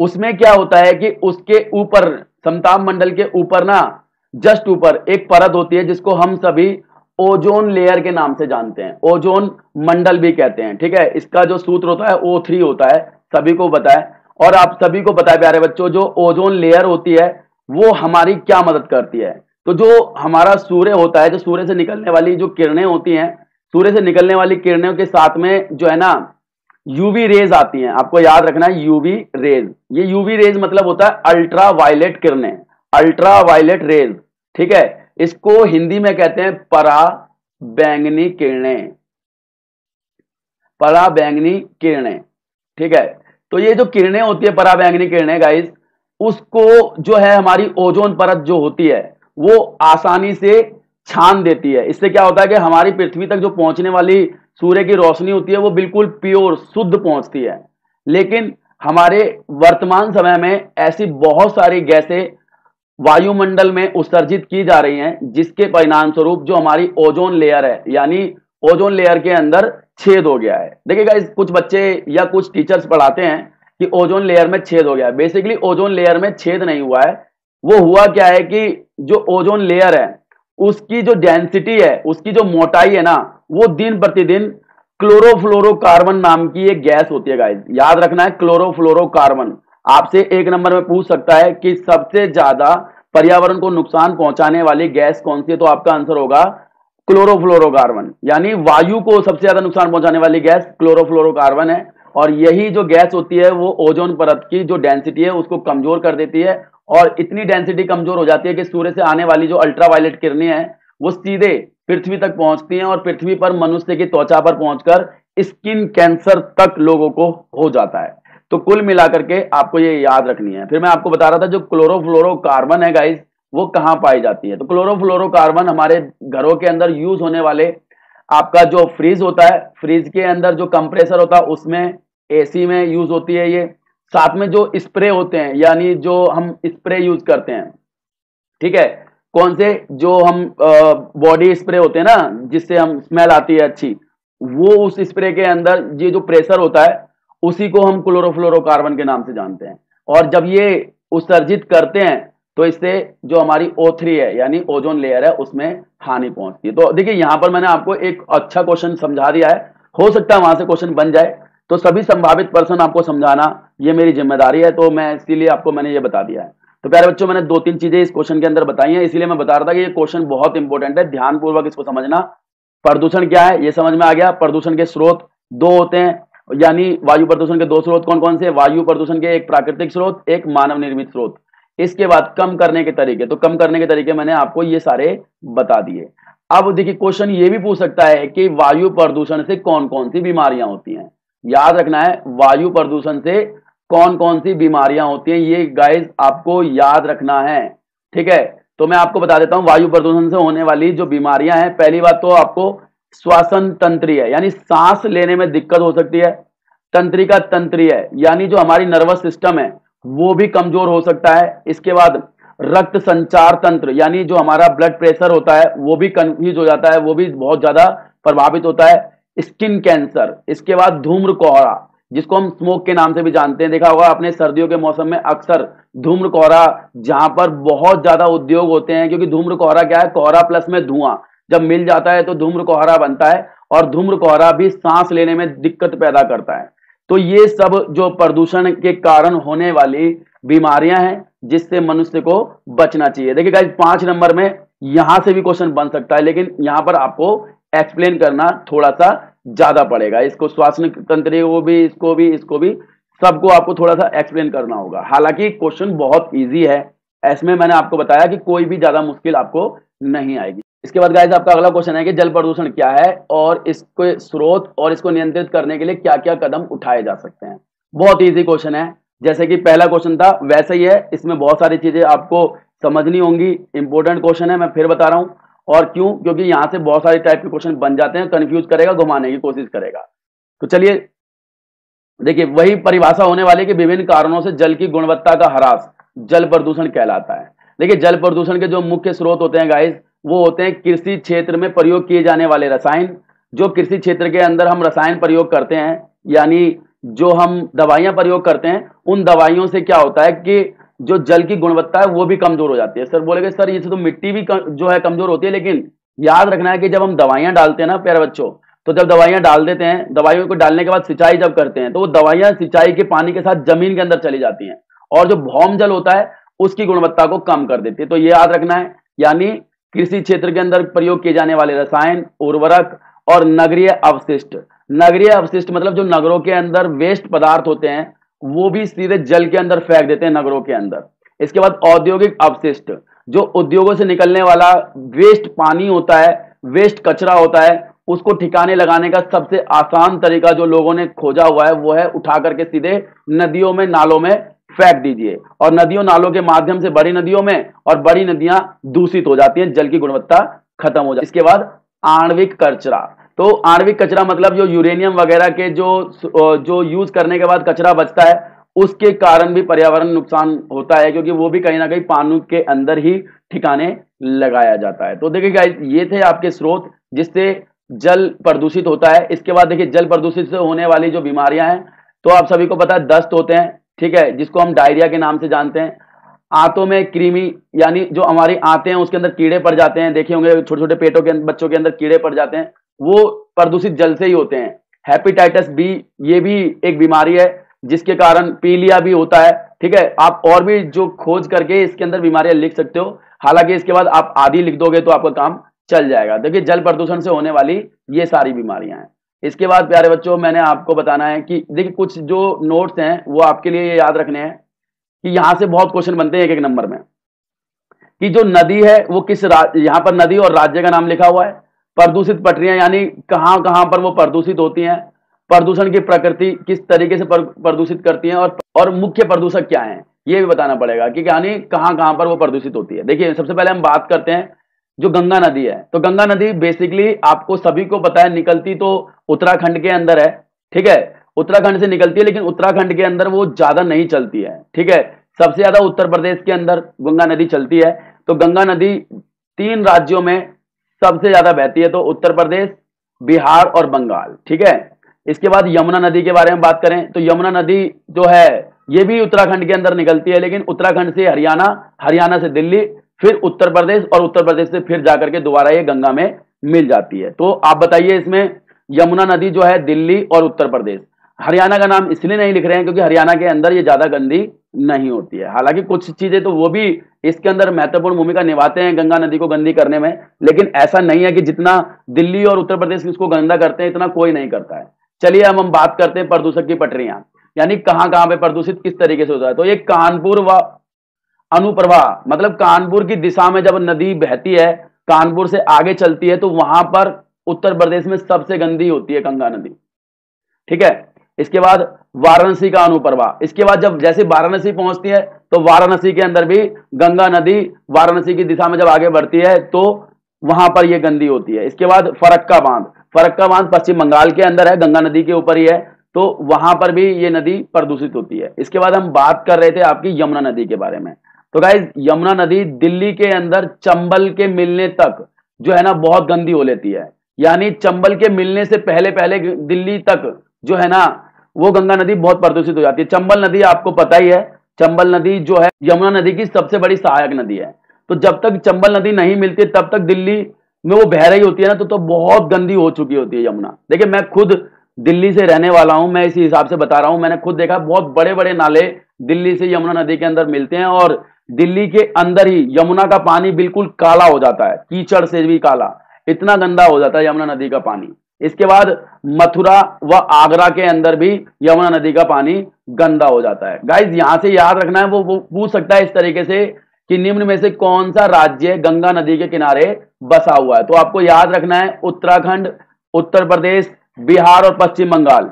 उसमें क्या होता है कि उसके ऊपर, समताप मंडल के ऊपर ना जस्ट ऊपर एक परत होती है जिसको हम सभी ओजोन लेयर के नाम से जानते हैं, ओजोन मंडल भी कहते हैं। ठीक है, इसका जो सूत्र होता है O3 होता है, सभी को पता है। और आप सभी को पता है प्यारे बच्चों, जो ओजोन लेयर होती है वो हमारी क्या मदद करती है। तो जो हमारा सूर्य होता है, जो सूर्य से निकलने वाली जो किरणें होती हैं, सूर्य से निकलने वाली किरणों के साथ में जो है ना यूवी रेज आती हैं। आपको याद रखना है यूवी रेज, ये यूवी रेज मतलब होता है अल्ट्रा वायलेट किरणें, अल्ट्रा वायलेट रेज। ठीक है, इसको हिंदी में कहते हैं परा बैंगनी किरणें, परा बैंगनी किरणें। ठीक है, तो ये जो किरणें होती है परा बैंगनी किरणें गाइस, उसको जो है हमारी ओजोन परत जो होती है वो आसानी से छान देती है। इससे क्या होता है कि हमारी पृथ्वी तक जो पहुंचने वाली सूर्य की रोशनी होती है वो बिल्कुल प्योर शुद्ध पहुंचती है। लेकिन हमारे वर्तमान समय में ऐसी बहुत सारी गैसें वायुमंडल में उत्सर्जित की जा रही हैं, जिसके परिणाम स्वरूप जो हमारी ओजोन लेयर है, यानी ओजोन लेयर के अंदर छेद हो गया है। देखिएगा, कुछ बच्चे या कुछ टीचर्स पढ़ाते हैं कि ओजोन लेयर में छेद हो गया है। बेसिकली ओजोन लेयर में छेद नहीं हुआ है, वो हुआ क्या है कि जो ओजोन लेयर है उसकी जो डेंसिटी है, उसकी जो मोटाई है ना, वो दिन प्रतिदिन क्लोरोफ्लोरोकार्बन नाम की एक गैस होती है गाइस, याद रखना है क्लोरोफ्लोरोकार्बन। आपसे एक नंबर में पूछ सकता है कि सबसे ज्यादा पर्यावरण को नुकसान पहुंचाने वाली गैस कौन सी है, तो आपका आंसर होगा क्लोरोफ्लोरोकार्बन। यानी वायु को सबसे ज्यादा नुकसान पहुंचाने वाली गैस क्लोरोफ्लोरोकार्बन है। और यही जो गैस होती है वो ओजोन परत की जो डेंसिटी है उसको कमजोर कर देती है, और इतनी डेंसिटी कमजोर हो जाती है कि सूर्य से आने वाली जो अल्ट्रावायलेट किरणें हैं वो सीधे पृथ्वी तक पहुंचती हैं, और पृथ्वी पर मनुष्य की त्वचा पर पहुंचकर स्किन कैंसर तक लोगों को हो जाता है। तो कुल मिलाकर के आपको ये याद रखनी है। फिर मैं आपको बता रहा था जो क्लोरोफ्लोरोकार्बन है गाइस, वो कहां पाई जाती है। तो क्लोरोफ्लोरोकार्बन हमारे घरों के अंदर यूज होने वाले, आपका जो फ्रिज होता है, फ्रिज के अंदर जो कंप्रेसर होता है उसमें, एसी में यूज होती है ये। साथ में जो स्प्रे होते हैं, यानी जो हम स्प्रे यूज करते हैं, ठीक है, कौन से, जो हम बॉडी स्प्रे होते हैं ना जिससे हम स्मेल आती है अच्छी, वो उस स्प्रे के अंदर ये जो प्रेशर होता है उसी को हम क्लोरोफ्लोरोकार्बन के नाम से जानते हैं। और जब ये उत्सर्जित करते हैं तो इससे जो हमारी O3 है यानी ओजोन लेयर है उसमें हानि पहुंचती है। तो देखिए यहां पर मैंने आपको एक अच्छा क्वेश्चन समझा दिया है, हो सकता है वहां से क्वेश्चन बन जाए। तो सभी संभावित पर्सन आपको समझाना ये मेरी जिम्मेदारी है, तो मैं इसीलिए आपको मैंने ये बता दिया है। तो प्यारे बच्चों, मैंने 2-3 चीजें इस क्वेश्चन के अंदर बताई हैं, इसीलिए मैं बता रहा था कि ये क्वेश्चन बहुत इंपॉर्टेंट है, ध्यानपूर्वक इसको समझना। प्रदूषण क्या है ये समझ में आ गया। प्रदूषण के स्रोत दो होते हैं, यानी वायु प्रदूषण के दो स्रोत कौन कौन से, वायु प्रदूषण के एक प्राकृतिक स्रोत, एक मानव निर्मित स्रोत। इसके बाद कम करने के तरीके, तो कम करने के तरीके मैंने आपको ये सारे बता दिए। अब देखिए क्वेश्चन ये भी पूछ सकता है कि वायु प्रदूषण से कौन कौन सी बीमारियां होती हैं। याद रखना है, वायु प्रदूषण से कौन कौन सी बीमारियां होती हैं, ये गाइस आपको याद रखना है। ठीक है, तो मैं आपको बता देता हूं वायु प्रदूषण से होने वाली जो बीमारियां हैं। पहली बात तो आपको श्वसन तंत्रीय, यानी सांस लेने में दिक्कत हो सकती है। तंत्रिका तंत्रीय, यानी जो हमारी नर्वस सिस्टम है वो भी कमजोर हो सकता है। इसके बाद रक्त संचार तंत्र, यानी जो हमारा ब्लड प्रेशर होता है वो भी कंफ्यूज हो जाता है, वो भी बहुत ज्यादा प्रभावित होता है। स्किन कैंसर, इसके बाद धूम्र कोहरा जिसको हम स्मोक के नाम से भी जानते हैं, देखा होगा आपने सर्दियों के मौसम में अक्सर धूम्र कोहरा, जहां पर बहुत ज्यादा उद्योग होते हैं, क्योंकि धूम्र कोहरा क्या है, कोहरा प्लस में धुआं जब मिल जाता है तो धूम्र कोहरा बनता है, और धूम्र कोहरा भी सांस लेने में दिक्कत पैदा करता है। तो ये सब जो प्रदूषण के कारण होने वाली बीमारियां हैं जिससे मनुष्य को बचना चाहिए। देखिए गाइस 5 नंबर में यहां से भी क्वेश्चन बन सकता है, लेकिन यहां पर आपको एक्सप्लेन करना थोड़ा सा ज्यादा पड़ेगा। इसको श्वसन तंत्र को भी, इसको भी सबको आपको थोड़ा सा एक्सप्लेन करना होगा। हालांकि क्वेश्चन बहुत इजी है, इसमें मैंने आपको बताया कि कोई भी ज्यादा मुश्किल आपको नहीं आएगी। इसके बाद गाइस आपका अगला क्वेश्चन है कि जल प्रदूषण क्या है और इसके स्रोत और इसको नियंत्रित करने के लिए क्या क्या कदम उठाए जा सकते हैं। बहुत इजी क्वेश्चन है, जैसे कि पहला क्वेश्चन था वैसे ही है, इसमें बहुत सारी चीजें आपको समझनी होंगी। इंपॉर्टेंट क्वेश्चन है, मैं फिर बता रहा हूं। और क्यों, क्योंकि यहां से बहुत सारे टाइप के क्वेश्चन बन जाते हैं, कंफ्यूज करेगा, घुमाने की कोशिश करेगा। तो चलिए देखिए, वही परिभाषा होने वाली कि विभिन्न कारणों से जल की गुणवत्ता का ह्रास जल प्रदूषण कहलाता है। देखिए, जल प्रदूषण के जो मुख्य स्रोत होते हैं गाइस, वो होते हैं कृषि क्षेत्र में प्रयोग किए जाने वाले रसायन। जो कृषि क्षेत्र के अंदर हम रसायन प्रयोग करते हैं, यानी जो हम दवाइयां प्रयोग करते हैं, उन दवाइयों से क्या होता है कि जो जल की गुणवत्ता है वो भी कमजोर हो जाती है। सर बोलेंगे सर इससे तो मिट्टी भी जो है कमजोर होती है, लेकिन याद रखना है कि जब हम दवाइयां डालते हैं ना प्यारे बच्चों, तो जब दवाइयां डाल देते हैं, दवाइयों को डालने के बाद सिंचाई जब करते हैं, तो वो दवाइयां सिंचाई के पानी के साथ जमीन के अंदर चली जाती हैं और जो भौम जल होता है उसकी गुणवत्ता को कम कर देती है। तो ये याद रखना है, यानी कृषि क्षेत्र के अंदर प्रयोग किए जाने वाले रसायन, उर्वरक और नगरीय अवशिष्ट। नगरीय अवशिष्ट मतलब जो नगरों के अंदर वेस्ट पदार्थ होते हैं वो भी सीधे जल के अंदर फेंक देते हैं नगरों के अंदर। इसके बाद औद्योगिक अवशिष्ट, जो उद्योगों से निकलने वाला वेस्ट पानी होता है, वेस्ट कचरा होता है, उसको ठिकाने लगाने का सबसे आसान तरीका जो लोगों ने खोजा हुआ है वो है उठा करके सीधे नदियों में, नालों में फेंक दीजिए, और नदियों नालों के माध्यम से बड़ी नदियों में, और बड़ी नदियां दूषित हो जाती हैं, जल की गुणवत्ता खत्म हो जाती है। इसके बाद आणविक कचरा। तो आणविक कचरा मतलब जो यूरेनियम वगैरह के जो यूज करने के बाद कचरा बचता है, उसके कारण भी पर्यावरण नुकसान होता है, क्योंकि वो भी कहीं ना कहीं पानी के अंदर ही ठिकाने लगाया जाता है। तो देखिए गाइस, ये थे आपके स्रोत जिससे जल प्रदूषित होता है। इसके बाद देखिए, जल प्रदूषित से होने वाली जो बीमारियां हैं, तो आप सभी को पता है दस्त होते हैं, ठीक है, जिसको हम डायरिया के नाम से जानते हैं। आंतों में कृमि, यानी जो हमारी आंतें हैं उसके अंदर कीड़े पड़ जाते हैं, देखे होंगे छोटे छोटे पेटों के बच्चों के अंदर कीड़े पड़ जाते हैं, वो प्रदूषित जल से ही होते हैं। हेपेटाइटिस बी, ये भी एक बीमारी है जिसके कारण पीलिया भी होता है, ठीक है। आप और भी जो खोज करके इसके अंदर बीमारियां लिख सकते हो, हालांकि इसके बाद आप आदि लिख दोगे तो आपका काम चल जाएगा। देखिए, जल प्रदूषण से होने वाली ये सारी बीमारियां हैं। इसके बाद प्यारे बच्चों, मैंने आपको बताना है कि देखिए कुछ जो नोट्स हैं वो आपके लिए याद रखने हैं कि यहां से बहुत क्वेश्चन बनते हैं एक एक नंबर में, कि जो नदी है वो किस यहां पर नदी और राज्य का नाम लिखा हुआ है। प्रदूषित पटरियां, यानी कहां कहां पर वो प्रदूषित होती हैं। प्रदूषण की प्रकृति किस तरीके से प्रदूषित करती है, और मुख्य प्रदूषक क्या है ये भी बताना पड़ेगा कि यानी कहां कहां पर वो प्रदूषित होती है। देखिए, सबसे पहले हम बात करते हैं जो गंगा नदी है। तो गंगा नदी बेसिकली आपको सभी को पता है निकलती तो उत्तराखंड के अंदर है, ठीक है, उत्तराखंड से निकलती है, लेकिन उत्तराखंड के अंदर वो ज्यादा नहीं चलती है, ठीक है। सबसे ज्यादा उत्तर प्रदेश के अंदर गंगा नदी चलती है। तो गंगा नदी 3 राज्यों में सबसे ज्यादा बहती है, तो उत्तर प्रदेश, बिहार और बंगाल, ठीक है। इसके बाद यमुना नदी के बारे में बात करें तो यमुना नदी जो है ये भी उत्तराखंड के अंदर निकलती है, लेकिन उत्तराखंड से हरियाणा, हरियाणा से दिल्ली, फिर उत्तर प्रदेश, और उत्तर प्रदेश से फिर जाकर के दोबारा ये गंगा में मिल जाती है। तो आप बताइए, इसमें यमुना नदी जो है दिल्ली और उत्तर प्रदेश, हरियाणा का नाम इसलिए नहीं लिख रहे हैं क्योंकि हरियाणा के अंदर ये ज्यादा गंदी नहीं होती है। हालांकि कुछ चीजें तो वो भी इसके अंदर महत्वपूर्ण भूमिका निभाते हैं गंगा नदी को गंदी करने में, लेकिन ऐसा नहीं है कि जितना दिल्ली और उत्तर प्रदेश इसको गंदा करते हैं इतना कोई नहीं करता है। चलिए अब हम बात करते हैं प्रदूषक की पटरियां, यानी कहां कहां पे प्रदूषित किस तरीके से होता है। तो ये कानपुर व अनुप्रवाह, मतलब कानपुर की दिशा में जब नदी बहती है, कानपुर से आगे चलती है, तो वहां पर उत्तर प्रदेश में सबसे गंदी होती है गंगा नदी, ठीक है। इसके बाद वाराणसी का अनुप्रवाह, इसके बाद जब जैसे वाराणसी पहुंचती है तो वाराणसी के अंदर भी गंगा नदी वाराणसी की दिशा में जब आगे बढ़ती है तो वहां पर यह गंदी होती है। इसके बाद फरक्का बांध, फरक्का बांध पश्चिम बंगाल के अंदर है, गंगा नदी के ऊपर ही है, तो वहां पर भी ये नदी प्रदूषित होती है। इसके बाद हम बात कर रहे थे आपकी यमुना नदी के बारे में। तो गाइस, यमुना नदी दिल्ली के अंदर चंबल के मिलने तक जो है ना बहुत गंदी हो लेती है, यानी चंबल के मिलने से पहले पहले दिल्ली तक जो है ना वो गंगा नदी बहुत प्रदूषित हो जाती है। चंबल नदी आपको पता ही है, चंबल नदी जो है यमुना नदी की सबसे बड़ी सहायक नदी है। तो जब तक चंबल नदी नहीं मिलती तब तक दिल्ली में वो बह रही होती है ना, तो बहुत गंदी हो चुकी होती है यमुना। देखिए, मैं खुद दिल्ली से रहने वाला हूं, मैं इसी हिसाब से बता रहा हूं, मैंने खुद देखा बहुत बड़े बड़े नाले दिल्ली से यमुना नदी के अंदर मिलते हैं, और दिल्ली के अंदर ही यमुना का पानी बिल्कुल काला हो जाता है, कीचड़ से भी काला, इतना गंदा हो जाता है यमुना नदी का पानी। इसके बाद मथुरा व आगरा के अंदर भी यमुना नदी का पानी गंदा हो जाता है। गाइस, यहां से याद रखना है, वो पूछ सकता है इस तरीके से कि निम्न में से कौन सा राज्य गंगा नदी के किनारे बसा हुआ है। तो आपको याद रखना है उत्तराखंड, उत्तर प्रदेश, बिहार और पश्चिम बंगाल,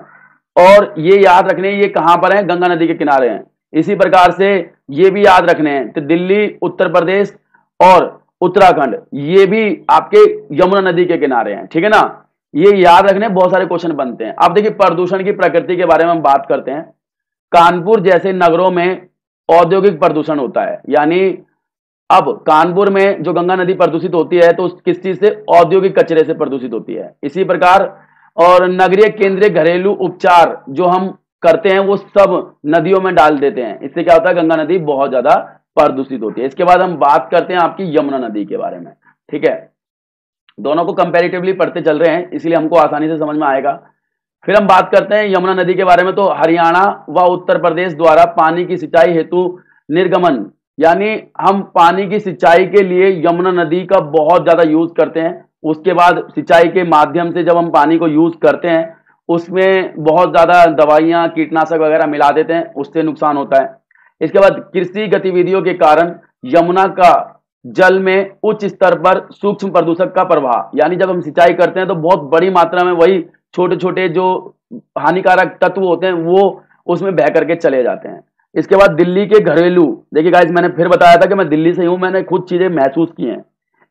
और ये याद रखने ये कहां पर है, गंगा नदी के किनारे हैं। इसी प्रकार से ये भी याद रखने हैं तो दिल्ली, उत्तर प्रदेश और उत्तराखंड ये भी आपके यमुना नदी के किनारे हैं, ठीक है ना। ये याद रखने बहुत सारे क्वेश्चन बनते हैं। अब देखिए प्रदूषण की प्रकृति के बारे में हम बात करते हैं। कानपुर जैसे नगरों में औद्योगिक प्रदूषण होता है, यानी अब कानपुर में जो गंगा नदी प्रदूषित होती है तो किस चीज से? औद्योगिक कचरे से प्रदूषित होती है। इसी प्रकार और नगरीय केंद्रीय घरेलू उपचार जो हम करते हैं वो सब नदियों में डाल देते हैं। इससे क्या होता है? गंगा नदी बहुत ज्यादा प्रदूषित होती है। इसके बाद हम बात करते हैं आपकी यमुना नदी के बारे में। ठीक है, दोनों को कंपैरेटिवली पढ़ते चल रहे हैं इसलिए हमको आसानी से समझ में आएगा। फिर हम बात करते हैं यमुना नदी के बारे में। तो हरियाणा व उत्तर प्रदेश द्वारा पानी की सिंचाई हेतु निर्गमन, यानी हम पानी की सिंचाई के लिए यमुना नदी का बहुत ज्यादा यूज करते हैं। उसके बाद सिंचाई के माध्यम से जब हम पानी को यूज करते हैं उसमें बहुत ज्यादा दवाइयां कीटनाशक वगैरह मिला देते हैं, उससे नुकसान होता है। इसके बाद कृषि गतिविधियों के कारण यमुना का जल में उच्च स्तर पर सूक्ष्म प्रदूषक का प्रभाव, यानी जब हम सिंचाई करते हैं तो बहुत बड़ी मात्रा में वही छोटे छोटे जो हानिकारक तत्व होते हैं वो उसमें बह करके चले जाते हैं। इसके बाद दिल्ली के घरेलू, देखिए गाइस मैंने फिर बताया था कि मैं दिल्ली से हूं, मैंने खुद चीजें महसूस की हैं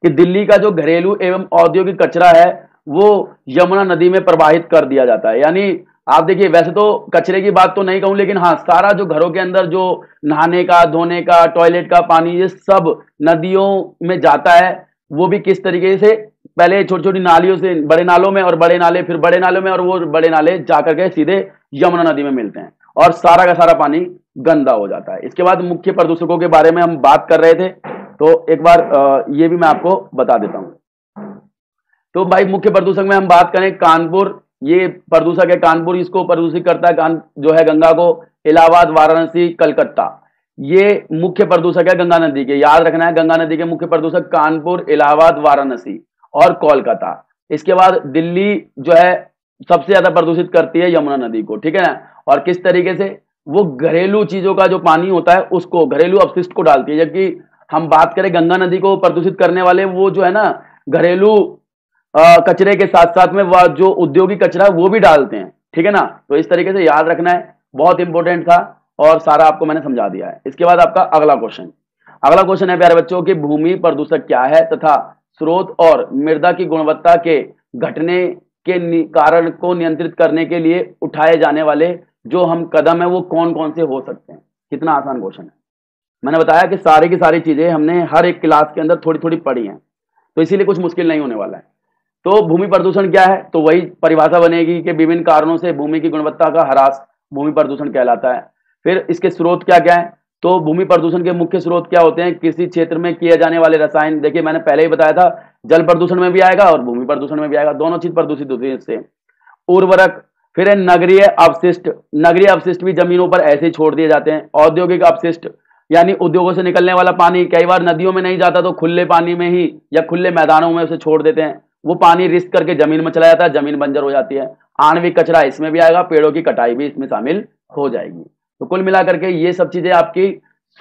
कि दिल्ली का जो घरेलू एवं औद्योगिक कचरा है वो यमुना नदी में प्रवाहित कर दिया जाता है। यानी आप देखिए, वैसे तो कचरे की बात तो नहीं कहूं, लेकिन हाँ सारा जो घरों के अंदर जो नहाने का, धोने का, टॉयलेट का पानी ये सब नदियों में जाता है। वो भी किस तरीके से? पहले छोटी छोटी नालियों से बड़े नालों में, और बड़े नाले फिर बड़े नालों में, और वो बड़े नाले जाकर के सीधे यमुना नदी में मिलते हैं और सारा का सारा पानी गंदा हो जाता है। इसके बाद मुख्य प्रदूषकों के बारे में हम बात कर रहे थे, तो एक बार ये भी मैं आपको बता देता हूं। तो भाई मुख्य प्रदूषक में हम बात करें, कानपुर ये प्रदूषक है। कानपुर इसको प्रदूषित करता है, जो है गंगा को। इलाहाबाद, वाराणसी, कलकत्ता ये मुख्य प्रदूषक है गंगा नदी के। याद रखना है, गंगा नदी के मुख्य प्रदूषक कानपुर, इलाहाबाद, वाराणसी और कोलकाता। इसके बाद दिल्ली जो है सबसे ज्यादा प्रदूषित करती है यमुना नदी को। ठीक है ना? और किस तरीके से? वो घरेलू चीजों का जो पानी होता है उसको, घरेलू अपशिष्ट को डालती है। जबकि हम बात करें गंगा नदी को प्रदूषित करने वाले, वो जो है ना घरेलू कचरे के साथ साथ में वह जो औद्योगिक कचरा वो भी डालते हैं। ठीक है ना? तो इस तरीके से याद रखना है, बहुत इंपॉर्टेंट था और सारा आपको मैंने समझा दिया है। इसके बाद आपका अगला क्वेश्चन है प्यारे बच्चों कि भूमि प्रदूषक क्या है तथा स्रोत और मृदा की गुणवत्ता के घटने के कारण को नियंत्रित करने के लिए उठाए जाने वाले जो हम कदम है वो कौन कौन से हो सकते हैं। कितना आसान क्वेश्चन है। मैंने बताया कि सारी की सारी चीजें हमने हर एक क्लास के अंदर थोड़ी थोड़ी पढ़ी हैं, तो इसीलिए कुछ मुश्किल नहीं होने वाला है। तो भूमि प्रदूषण क्या है? तो वही परिभाषा बनेगी कि विभिन्न कारणों से भूमि की गुणवत्ता का ह्रास भूमि प्रदूषण कहलाता है। फिर इसके स्रोत क्या क्या है? तो भूमि प्रदूषण के मुख्य स्रोत क्या होते हैं? किसी क्षेत्र में किए जाने वाले रसायन, देखिए मैंने पहले ही बताया था, जल प्रदूषण में भी आएगा और भूमि प्रदूषण में भी आएगा, दोनों चीज प्रदूषित होती है इससे। उर्वरक, फिर है नगरीय अपशिष्ट। नगरीय अपशिष्ट भी जमीनों पर ऐसे ही छोड़ दिए जाते हैं। औद्योगिक अपशिष्ट, यानी उद्योगों से निकलने वाला पानी कई बार नदियों में नहीं जाता तो खुले पानी में ही या खुले मैदानों में उसे छोड़ देते हैं। वो पानी रिस्क करके जमीन में चला जाता है, जमीन बंजर हो जाती है। आणविक कचरा इसमें भी आएगा, पेड़ों की कटाई भी इसमें शामिल हो जाएगी। तो कुल मिलाकर के ये सब चीजें आपकी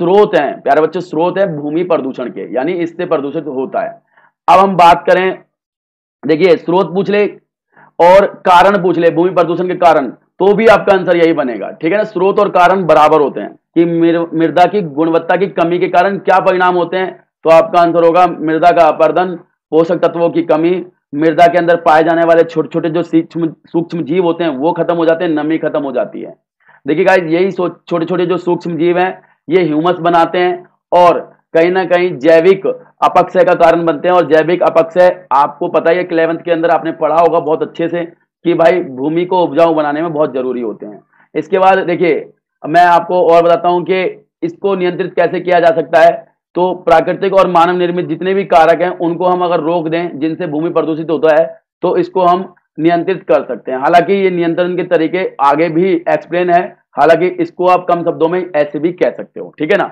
स्रोत हैं प्यारे बच्चों, स्रोत है भूमि प्रदूषण के, यानी इससे प्रदूषित होता है। अब हम बात करें, देखिए स्रोत पूछ ले और कारण पूछ ले भूमि प्रदूषण के कारण, तो भी आपका आंसर यही बनेगा। ठीक है ना? स्रोत और कारण बराबर होते हैं कि मृदा की गुणवत्ता की कमी के कारण क्या परिणाम होते हैं। तो आपका आंसर होगा मृदा का अपरदन, पोषक तत्वों की कमी, मृदा के अंदर पाए जाने वाले छोटे छोटे जो सूक्ष्म जीव होते हैं वो खत्म हो जाते हैं, नमी खत्म हो जाती है। देखिए गाइस, यही छोटे छोटे जो सूक्ष्म जीव हैं ये ह्यूमस बनाते हैं और कहीं ना कहीं जैविक अपक्षय का कारण बनते हैं। और जैविक अपक्षय आपको पता ही है, 11th के अंदर आपने पढ़ा होगा बहुत अच्छे से कि भाई भूमि को उपजाऊ बनाने में बहुत जरूरी होते हैं। इसके बाद देखिए मैं आपको और बताता हूं कि इसको नियंत्रित कैसे किया जा सकता है। तो प्राकृतिक और मानव निर्मित जितने भी कारक हैं उनको हम अगर रोक दें जिनसे भूमि प्रदूषित होता है तो इसको हम नियंत्रित कर सकते हैं। हालांकि ये नियंत्रण के तरीके आगे भी एक्सप्लेन है, हालांकि इसको आप कम शब्दों में ऐसे भी कह सकते हो। ठीक है ना?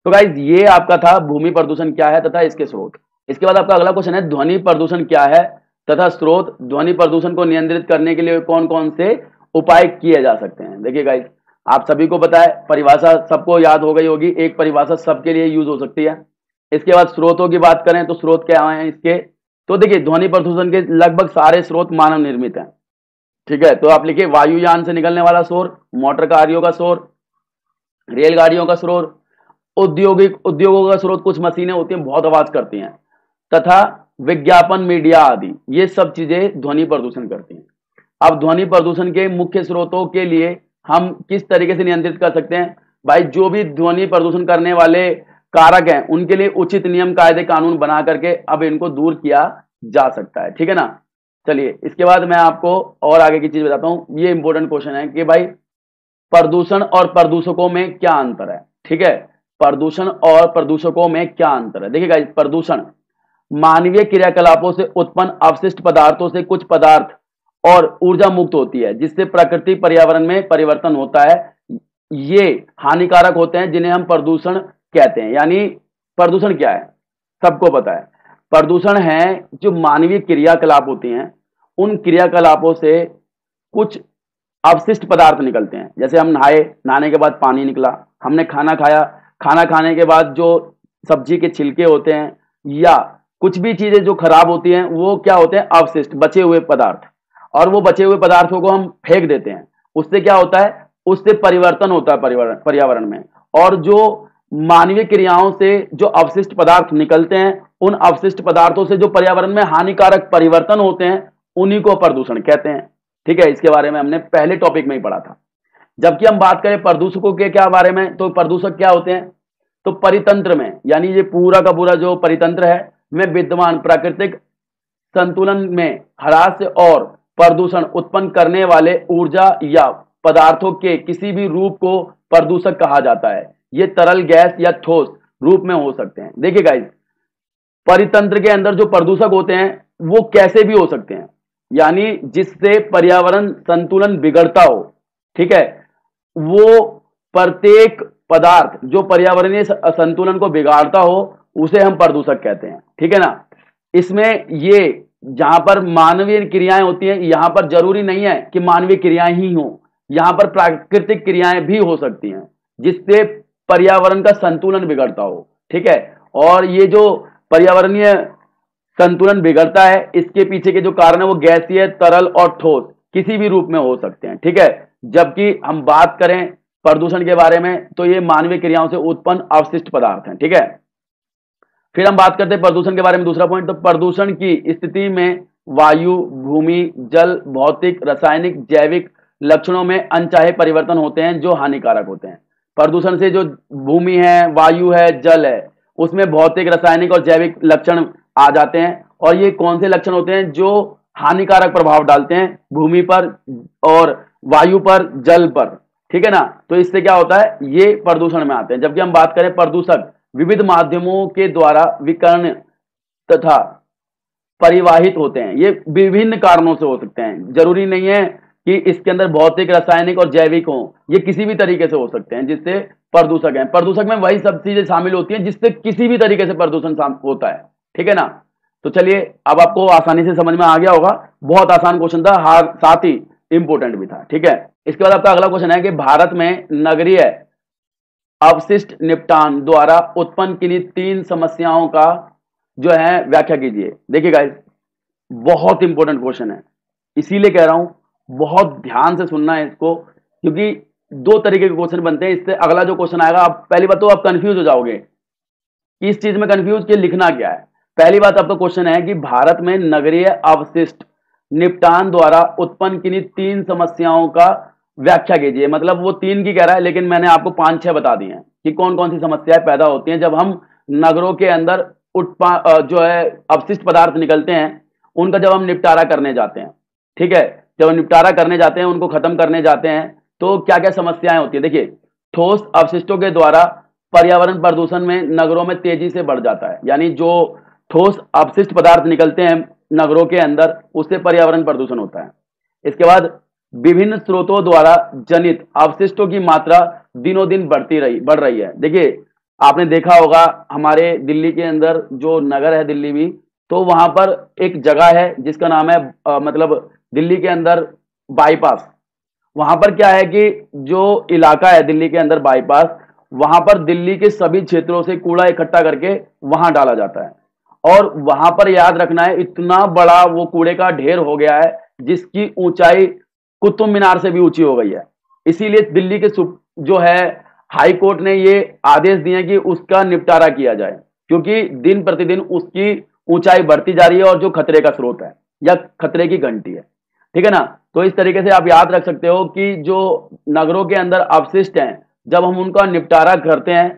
तो गाइज ये आपका था भूमि प्रदूषण क्या है तथा इसके स्रोत। इसके बाद आपका अगला क्वेश्चन है ध्वनि प्रदूषण क्या है तथा स्रोत। ध्वनि प्रदूषण को नियंत्रित करने के लिए कौन कौन से उपाय किए जा सकते हैं। देखिए गाइज, आप सभी को पता है, परिभाषा सबको याद हो गई होगी, एक परिभाषा सबके लिए यूज हो सकती है। इसके बाद स्रोतों की बात करें तो स्रोत क्या हैं इसके। तो देखिए ध्वनि प्रदूषण के लगभग सारे स्रोत मानव निर्मित हैं। ठीक है? तो आप लिखिए वायुयान से निकलने वाला शोर, मोटर गाड़ियों का शोर, रेलगाड़ियों का शोर, उद्योगों का स्रोत, कुछ मशीनें होती हैं बहुत आवाज करती हैं, तथा विज्ञापन, मीडिया आदि, ये सब चीजें ध्वनि प्रदूषण करती हैं। अब ध्वनि प्रदूषण के मुख्य स्रोतों के लिए हम किस तरीके से नियंत्रित कर सकते हैं? भाई, जो भी ध्वनि प्रदूषण करने वाले कारक हैं उनके लिए उचित नियम, कायदे, कानून बना करके अब इनको दूर किया जा सकता है। ठीक है ना। चलिए, इसके बाद मैं आपको और आगे की चीज बताता हूं। ये इंपॉर्टेंट क्वेश्चन है कि भाई प्रदूषण और प्रदूषकों में क्या अंतर है। ठीक है, प्रदूषण और प्रदूषकों में क्या अंतर है? देखिए गाइस, प्रदूषण मानवीय क्रियाकलापों से उत्पन्न अवशिष्ट पदार्थों से कुछ पदार्थ और ऊर्जा मुक्त होती है, जिससे प्रकृति पर्यावरण में परिवर्तन होता है। ये हानिकारक होते हैं, जिन्हें हम प्रदूषण कहते हैं। यानी प्रदूषण क्या है सबको पता है। प्रदूषण है जो मानवीय क्रियाकलाप होती हैं, उन क्रियाकलापों से कुछ अवशिष्ट पदार्थ निकलते हैं। जैसे हम नहाए, नहाने के बाद पानी निकला, हमने खाना खाया, खाना खाने के बाद जो सब्जी के छिलके होते हैं या कुछ भी चीजें जो खराब होती हैं वो क्या होते हैं? अवशिष्ट, बचे हुए पदार्थ। और वो बचे हुए पदार्थों को हम फेंक देते हैं। उससे क्या होता है? उससे परिवर्तन होता है पर्यावरण में। और जो मानवीय क्रियाओं से जो अवशिष्ट पदार्थ निकलते हैं, उन अवशिष्ट पदार्थों से जो पर्यावरण में हानिकारक परिवर्तन होते हैं, उन्हीं को प्रदूषण कहते हैं। ठीक है, इसके बारे में हमने पहले टॉपिक में ही पढ़ा था। जबकि हम बात करें प्रदूषकों के क्या बारे में, तो प्रदूषक क्या होते हैं? तो परितंत्र में, यानी ये पूरा का पूरा जो परितंत्र है में विद्यमान प्राकृतिक संतुलन में ह्रास और प्रदूषण उत्पन्न करने वाले ऊर्जा या पदार्थों के किसी भी रूप को प्रदूषक कहा जाता है। ये तरल, गैस या ठोस रूप में हो सकते हैं। देखिए गाइस, परितंत्र के अंदर जो प्रदूषक होते हैं वो कैसे भी हो सकते हैं, यानी जिससे पर्यावरण संतुलन बिगड़ता हो। ठीक है, वो प्रत्येक पदार्थ जो पर्यावरणीय संतुलन को बिगाड़ता हो उसे हम प्रदूषक कहते हैं। ठीक है ना। इसमें ये जहां पर मानवीय क्रियाएं होती हैं, यहां पर जरूरी नहीं है कि मानवीय क्रियाएं ही हो, यहां पर प्राकृतिक क्रियाएं भी हो सकती हैं जिससे पर्यावरण का संतुलन बिगड़ता हो। ठीक है, और ये जो पर्यावरणीय संतुलन बिगड़ता है, इसके पीछे के जो कारण है वो गैसीय, तरल और ठोस किसी भी रूप में हो सकते हैं। ठीक है, जबकि हम बात करें प्रदूषण के बारे में तो ये मानवीय क्रियाओं से उत्पन्न अवशिष्ट पदार्थ हैं। ठीक है, फिर हम बात करते हैं प्रदूषण के बारे में। दूसरा पॉइंट, तो प्रदूषण की स्थिति में वायु, भूमि, जल, भौतिक, रासायनिक, जैविक लक्षणों में अनचाहे परिवर्तन होते हैं जो हानिकारक होते हैं। प्रदूषण से जो भूमि है, वायु है, जल है, उसमें भौतिक, रासायनिक और जैविक लक्षण आ जाते हैं। और ये कौन से लक्षण होते हैं? जो हानिकारक प्रभाव डालते हैं भूमि पर और वायु पर, जल पर। ठीक है ना। तो इससे क्या होता है? ये प्रदूषण में आते हैं। जबकि हम बात करें प्रदूषक विविध माध्यमों के द्वारा विकिरण तथा परिवाहित होते हैं। ये विभिन्न कारणों से हो सकते हैं, जरूरी नहीं है कि इसके अंदर भौतिक, रासायनिक और जैविक हो, ये किसी भी तरीके से हो सकते हैं जिससे प्रदूषक है। प्रदूषक में वही सब चीजें शामिल होती हैं जिससे किसी भी तरीके से प्रदूषण होता है। ठीक है ना। तो चलिए, अब आपको आसानी से समझ में आ गया होगा। बहुत आसान क्वेश्चन था, साथ ही इंपोर्टेंट भी था। ठीक है, इसके बाद आपका अगला क्वेश्चन है कि भारत में नगरीय अवशिष्ट निपटान द्वारा उत्पन्न किन्हीं 3 समस्याओं का जो है व्याख्या कीजिए। देखिए गाइस, बहुत इंपॉर्टेंट क्वेश्चन है, इसीलिए कह रहा हूं बहुत ध्यान से सुनना है इसको, क्योंकि 2 तरीके के क्वेश्चन बनते हैं। इससे अगला जो क्वेश्चन आएगा, आप पहली बात तो आप कंफ्यूज हो जाओगे कि इस चीज में कंफ्यूज कि लिखना क्या है। पहली बात आपका क्वेश्चन है कि भारत में नगरीय अवशिष्ट निपटान द्वारा उत्पन्न किन्हीं 3 समस्याओं का व्याख्या कीजिए। मतलब वो 3 की कह रहा है, लेकिन मैंने आपको 5-6 बता दी हैं कि कौन कौन सी समस्याएं पैदा होती हैं जब हम नगरों के अंदर जो है अवशिष्ट पदार्थ निकलते हैं उनका जब हम निपटारा करने जाते हैं। ठीक है, जब हम निपटारा करने जाते हैं, उनको खत्म करने जाते हैं, तो क्या क्या समस्याएं होती है। देखिए, ठोस अवशिष्टों के द्वारा पर्यावरण प्रदूषण में नगरों में तेजी से बढ़ जाता है। यानी जो ठोस अवशिष्ट पदार्थ निकलते हैं नगरों के अंदर, उससे पर्यावरण प्रदूषण होता है। इसके बाद विभिन्न स्रोतों द्वारा जनित अवशिष्टों की मात्रा दिनों दिन बढ़ रही है। देखिए, आपने देखा होगा हमारे दिल्ली के अंदर जो नगर है दिल्ली भी, तो वहां पर एक जगह है जिसका नाम है मतलब दिल्ली के अंदर बाईपास। वहां पर क्या है कि जो इलाका है दिल्ली के अंदर बाईपास, वहां पर दिल्ली के सभी क्षेत्रों से कूड़ा इकट्ठा करके वहां डाला जाता है। और वहां पर याद रखना है, इतना बड़ा वो कूड़े का ढेर हो गया है जिसकी ऊंचाई कुतुब मीनार से भी ऊंची हो गई है। इसीलिए दिल्ली के जो है हाई कोर्ट ने ये आदेश दिए कि उसका निपटारा किया जाए, क्योंकि दिन प्रतिदिन उसकी ऊंचाई बढ़ती जा रही है और जो खतरे का स्रोत है या खतरे की घंटी है, ठीक है ना। तो इस तरीके से आप याद रख सकते हो कि जो नगरों के अंदर अवशिष्ट हैं, जब हम उनका निपटारा करते हैं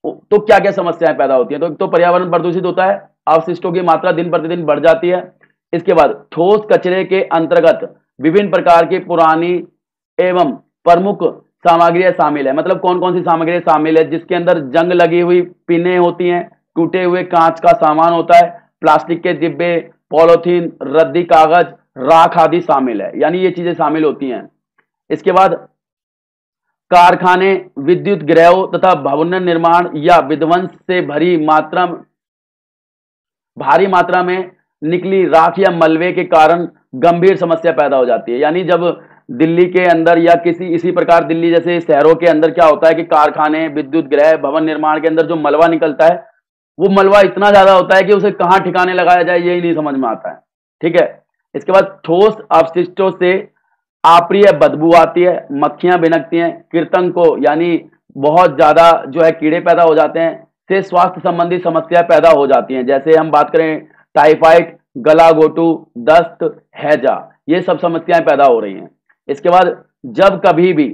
तो क्या क्या समस्याएं पैदा होती हैं। तो पर्यावरण प्रदूषित होता है, अवशिष्टों की मात्रा दिन प्रतिदिन बढ़ जाती है। इसके बाद ठोस कचरे के अंतर्गत विभिन्न प्रकार की पुरानी एवं प्रमुख सामग्रियां शामिल है। मतलब कौन कौन सी सामग्रियां शामिल है, जिसके अंदर जंग लगी हुई पिनें होती हैं, टूटे हुए कांच का सामान होता है, प्लास्टिक के डिब्बे, पॉलिथीन, रद्दी कागज, राख आदि शामिल है, यानी ये चीजें शामिल होती हैं। इसके बाद कारखाने, विद्युत गृहों तथा भवन निर्माण या विध्वंस से भारी मात्रा में निकली राख या मलबे के कारण गंभीर समस्या पैदा हो जाती है। यानी जब दिल्ली के अंदर या किसी इसी प्रकार दिल्ली जैसे शहरों के अंदर क्या होता है कि कारखाने, विद्युत गृह, भवन निर्माण के अंदर जो मलबा निकलता है, वो मलबा इतना ज्यादा होता है कि उसे कहां ठिकाने लगाया जाए यही नहीं समझ में आता है, ठीक है। इसके बाद ठोस अपशिष्टों से अप्रिय बदबू आती है, मक्खियां भिनकती हैं, कीर्तन को यानी बहुत ज्यादा जो है कीड़े पैदा हो जाते हैं, से स्वास्थ्य संबंधी समस्या पैदा हो जाती हैं। जैसे हम बात करें टाइफाइड, गला घोटू, दस्त, हैजा, ये सब समस्याएं पैदा हो रही हैं। इसके बाद जब कभी भी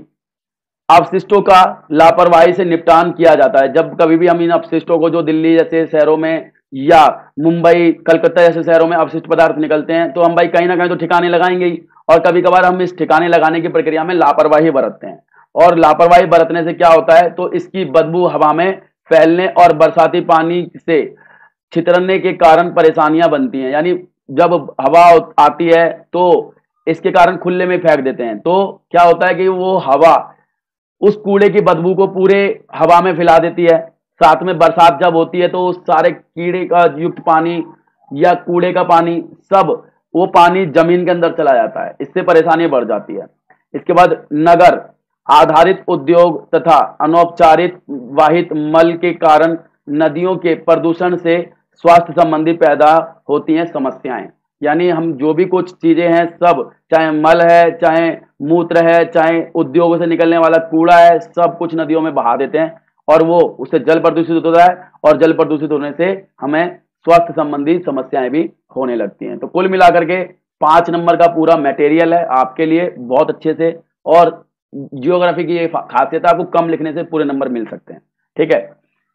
अपशिष्टों का लापरवाही से निपटान किया जाता है, जब कभी भी हम इन अपशिष्टों को जो दिल्ली जैसे शहरों में या मुंबई, कलकत्ता जैसे शहरों में अपशिष्ट पदार्थ निकलते हैं, तो हम भाई कहीं ना कहीं तो ठिकाने लगाएंगे ही, और कभी कभार हम इस ठिकाने लगाने की प्रक्रिया में लापरवाही बरतते हैं, और लापरवाही बरतने से क्या होता है, तो इसकी बदबू हवा में फैलने और बरसाती पानी से छितरने के कारण परेशानियां बनती हैं। यानी जब हवा आती है तो इसके कारण खुले में फेंक देते हैं, तो क्या होता है कि वो हवा उस कूड़े की बदबू को पूरे हवा में फैला देती है। साथ में बरसात जब होती है तो उस सारे कीड़े का युक्त पानी या कूड़े का पानी, सब वो पानी जमीन के अंदर चला जाता है, इससे परेशानी बढ़ जाती है। इसके बाद नगर आधारित उद्योग तथा अनौपचारिक वाहित मल के कारण नदियों के प्रदूषण से स्वास्थ्य संबंधी पैदा होती हैं समस्याएं। यानी हम जो भी कुछ चीजें हैं, सब चाहे मल है, चाहे मूत्र है, चाहे उद्योगों से निकलने वाला कूड़ा है, सब कुछ नदियों में बहा देते हैं, और वो उससे जल प्रदूषित होता है, और जल प्रदूषित होने से हमें स्वास्थ्य संबंधी समस्याएं भी होने लगती हैं। तो कुल मिलाकर के 5 नंबर का पूरा मटेरियल है आपके लिए बहुत अच्छे से, और जियोग्राफी की ये खासियत है, आपको कम लिखने से पूरे नंबर मिल सकते हैं, ठीक है।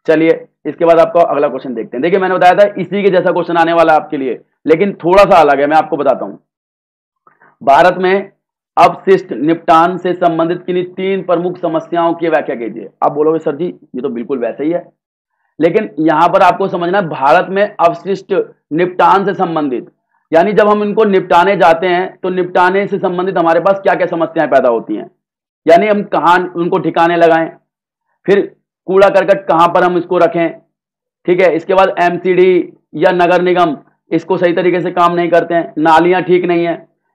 चलिए इसके बाद आपका अगला क्वेश्चन देखते हैं। देखिए मैंने बताया था इसी के जैसा क्वेश्चन आने वाला है आपके लिए, लेकिन थोड़ा सा अलग है, मैं आपको बताता हूं। भारत में अपशिष्ट निपटान से संबंधित किन्हीं 3 प्रमुख समस्याओं की व्याख्या कीजिए। आप बोलोगे सर जी ये तो बिल्कुल वैसे ही है, लेकिन यहां पर आपको समझना है भारत में अपशिष्ट निपटान से संबंधित, यानी जब हम इनको निपटाने जाते हैं तो निपटाने से संबंधित हमारे पास क्या क्या समस्याएं पैदा होती हैं, यानी हम कहां उनको ठिकाने लगाएं, फिर कूड़ा करकट कहां पर हम इसको रखें, ठीक है। इसके बाद एमसीडी या नगर निगम इसको सही तरीके से काम नहीं करते हैं, नालियां ठीक नहीं है,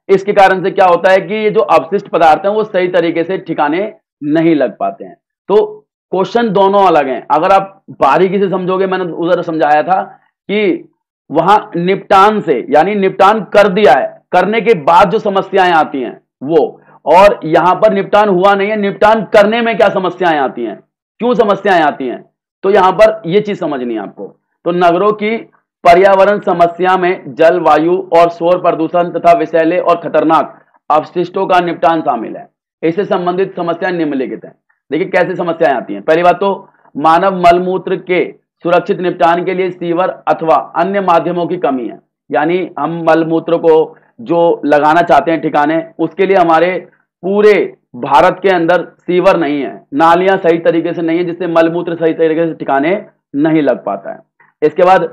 इसके कारण से क्या होता है कि ये जो अपशिष्ट पदार्थ हैं वो सही तरीके से ठिकाने नहीं लग पाते हैं। तो क्वेश्चन दोनों अलग हैं, अगर आप बारीकी से समझोगे, मैंने उधर समझाया था कि वहां निपटान से यानी निपटान कर दिया है, करने के बाद जो समस्याएं आती हैं वो, और यहां पर निपटान हुआ नहीं है, निपटान करने में क्या समस्याएं आती हैं, क्यों समस्याएं आती हैं, तो यहां पर यह चीज समझनी है आपको। तो नगरों की पर्यावरण समस्या में जलवायु और शोर प्रदूषण तथा विषैले और खतरनाक अपशिष्टों का निपटान शामिल है। इससे संबंधित समस्याएं निम्नलिखित हैं। देखिए कैसे समस्याएं आती हैं। पहली बात तो मानव मलमूत्र के सुरक्षित निपटान के लिए सीवर अथवा अन्य माध्यमों की कमी है, यानी हम मलमूत्र को जो लगाना चाहते हैं ठिकाने, उसके लिए हमारे पूरे भारत के अंदर सीवर नहीं है, नालियां सही तरीके से नहीं है, जिससे मलमूत्र सही तरीके से ठिकाने नहीं लग पाता है। इसके बाद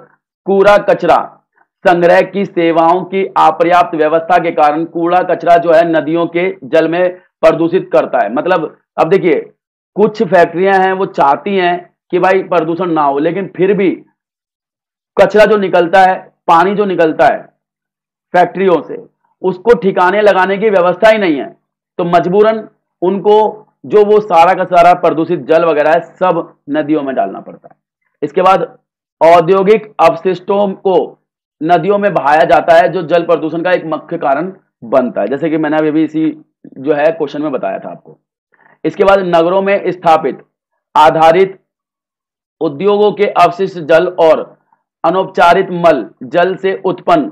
कूड़ा कचरा संग्रह की सेवाओं की अपर्याप्त व्यवस्था के कारण कूड़ा कचरा जो है नदियों के जल में प्रदूषित करता है। मतलब अब देखिए कुछ फैक्ट्रियां हैं वो चाहती हैं कि भाई प्रदूषण ना हो, लेकिन फिर भी कचरा जो निकलता है, पानी जो निकलता है फैक्ट्रियों से, उसको ठिकाने लगाने की व्यवस्था ही नहीं है, तो मजबूरन उनको जो वो सारा का सारा प्रदूषित जल वगैरह है सब नदियों में डालना पड़ता है। इसके बाद औद्योगिक अपशिष्टों को नदियों में बहाया जाता है, जो जल प्रदूषण का एक मुख्य कारण बनता है, जैसे कि मैंने अभी इसी जो है क्वेश्चन में बताया था आपको। इसके बाद नगरों में स्थापित आधारित उद्योगों के अवशिष्ट जल और अनौपचारिक मल जल से उत्पन्न